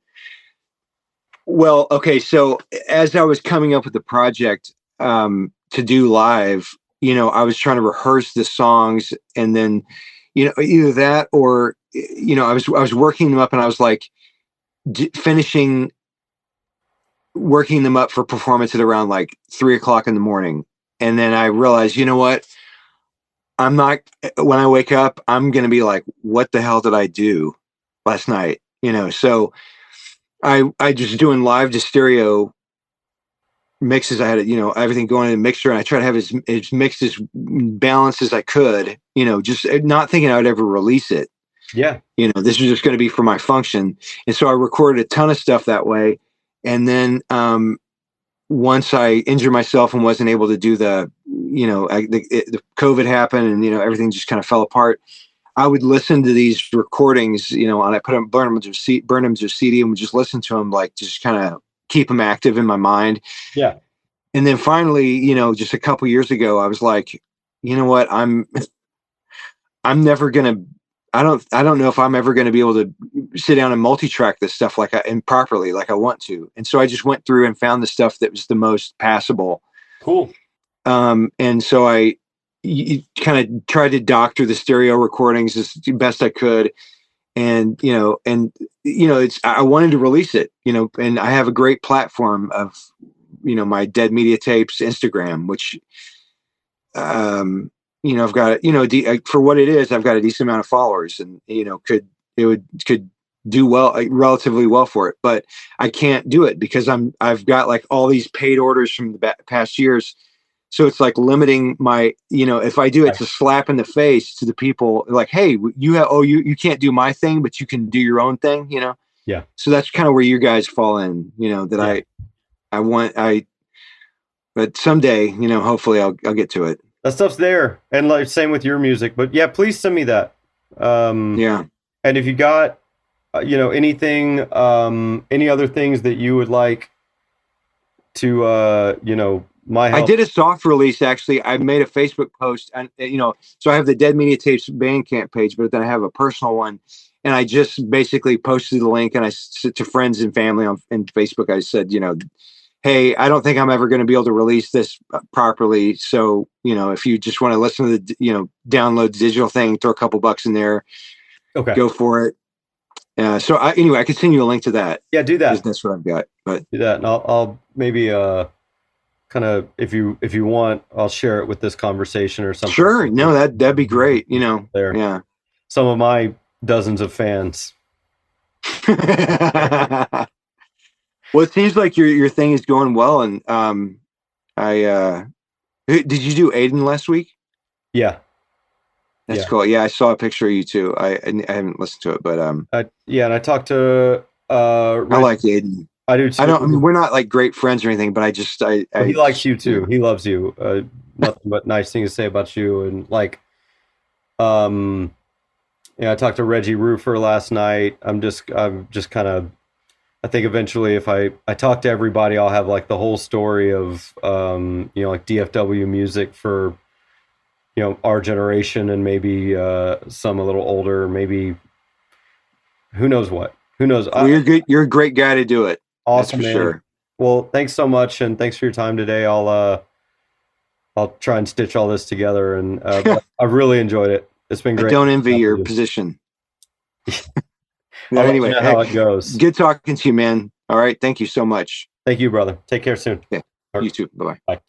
Well, okay, so as I was coming up with the project to do live, I was trying to rehearse the songs, and then either that or I was working them up, and I was like finishing working them up for performance at around like 3 o'clock in the morning. And then I realized, you know what? I'm not, when I wake up, I'm going to be like, what the hell did I do last night? So I just doing live to stereo mixes. I had, everything going in the mixer, and I try to have as mixed as balanced as I could, just not thinking I would ever release it. Yeah. This was just going to be for my function. And so I recorded a ton of stuff that way. And then, once I injured myself and wasn't able to do the COVID happened, and everything just kind of fell apart. I would listen to these recordings, and I put them, burn them to CD, and would just listen to them, like just kind of keep them active in my mind. Yeah. And then finally, just a couple years ago, I was like, you know what, I'm never gonna. I don't know if I'm ever going to be able to sit down and multi-track this stuff and properly like I want to. And so I just went through and found the stuff that was the most passable. Cool. And so I kind of tried to doctor the stereo recordings as best I could. And, I wanted to release it, and I have a great platform of, my Dead Media Tapes Instagram, which, I've got, for what it is, I've got a decent amount of followers, and, could do well, relatively well for it, but I can't do it because I've got like all these paid orders from the past years. So it's like limiting my, if I do it, it's a slap in the face to the people like, hey, you can't do my thing, but you can do your own thing, Yeah. So that's kind of where you guys fall in, that but someday, hopefully I'll get to it. That stuff's there. And like same with your music, but yeah, please send me that. Yeah. And if you got, anything, any other things that you would like to, my help. I did a soft release, actually. I made a Facebook post, and so I have the Dead Media Tapes Bandcamp page, but then I have a personal one, and I just basically posted the link, and I said to friends and family on Facebook, I said, hey, I don't think I'm ever going to be able to release this properly. So, if you just want to listen to the, download the digital thing, throw a couple bucks in there, okay, go for it. So anyway, I can send you a link to that. Yeah, do that. That's what I've got. But do that, and I'll maybe kind of if you want, I'll share it with this conversation or something. Sure, no, that'd be great. There, yeah. Some of my dozens of fans. Well, it seems like your thing is going well, and did you do Aiden last week? Yeah. That's cool. Yeah, I saw a picture of you too. I haven't listened to it, but yeah, and I talked to I like Aiden. I do too. I mean, we're not like great friends or anything, but he likes you too. He loves you. Nothing but nice things to say about you, and like, I talked to Reggie Roofer last night. I'm just kind of. I think eventually, if I talk to everybody, I'll have like the whole story of like DFW music for our generation, and maybe some a little older, maybe who knows what. Who knows? Well, you're good. You're a great guy to do it. Awesome, that's for sure. Well, thanks so much, and thanks for your time today. I'll try and stitch all this together, and I've really enjoyed it. It's been great. I don't envy your position. Anyway, you know how it goes. Good talking to you, man. All right, thank you so much. Thank you, brother. Take care soon. Yeah, you too. Bye-bye. Bye.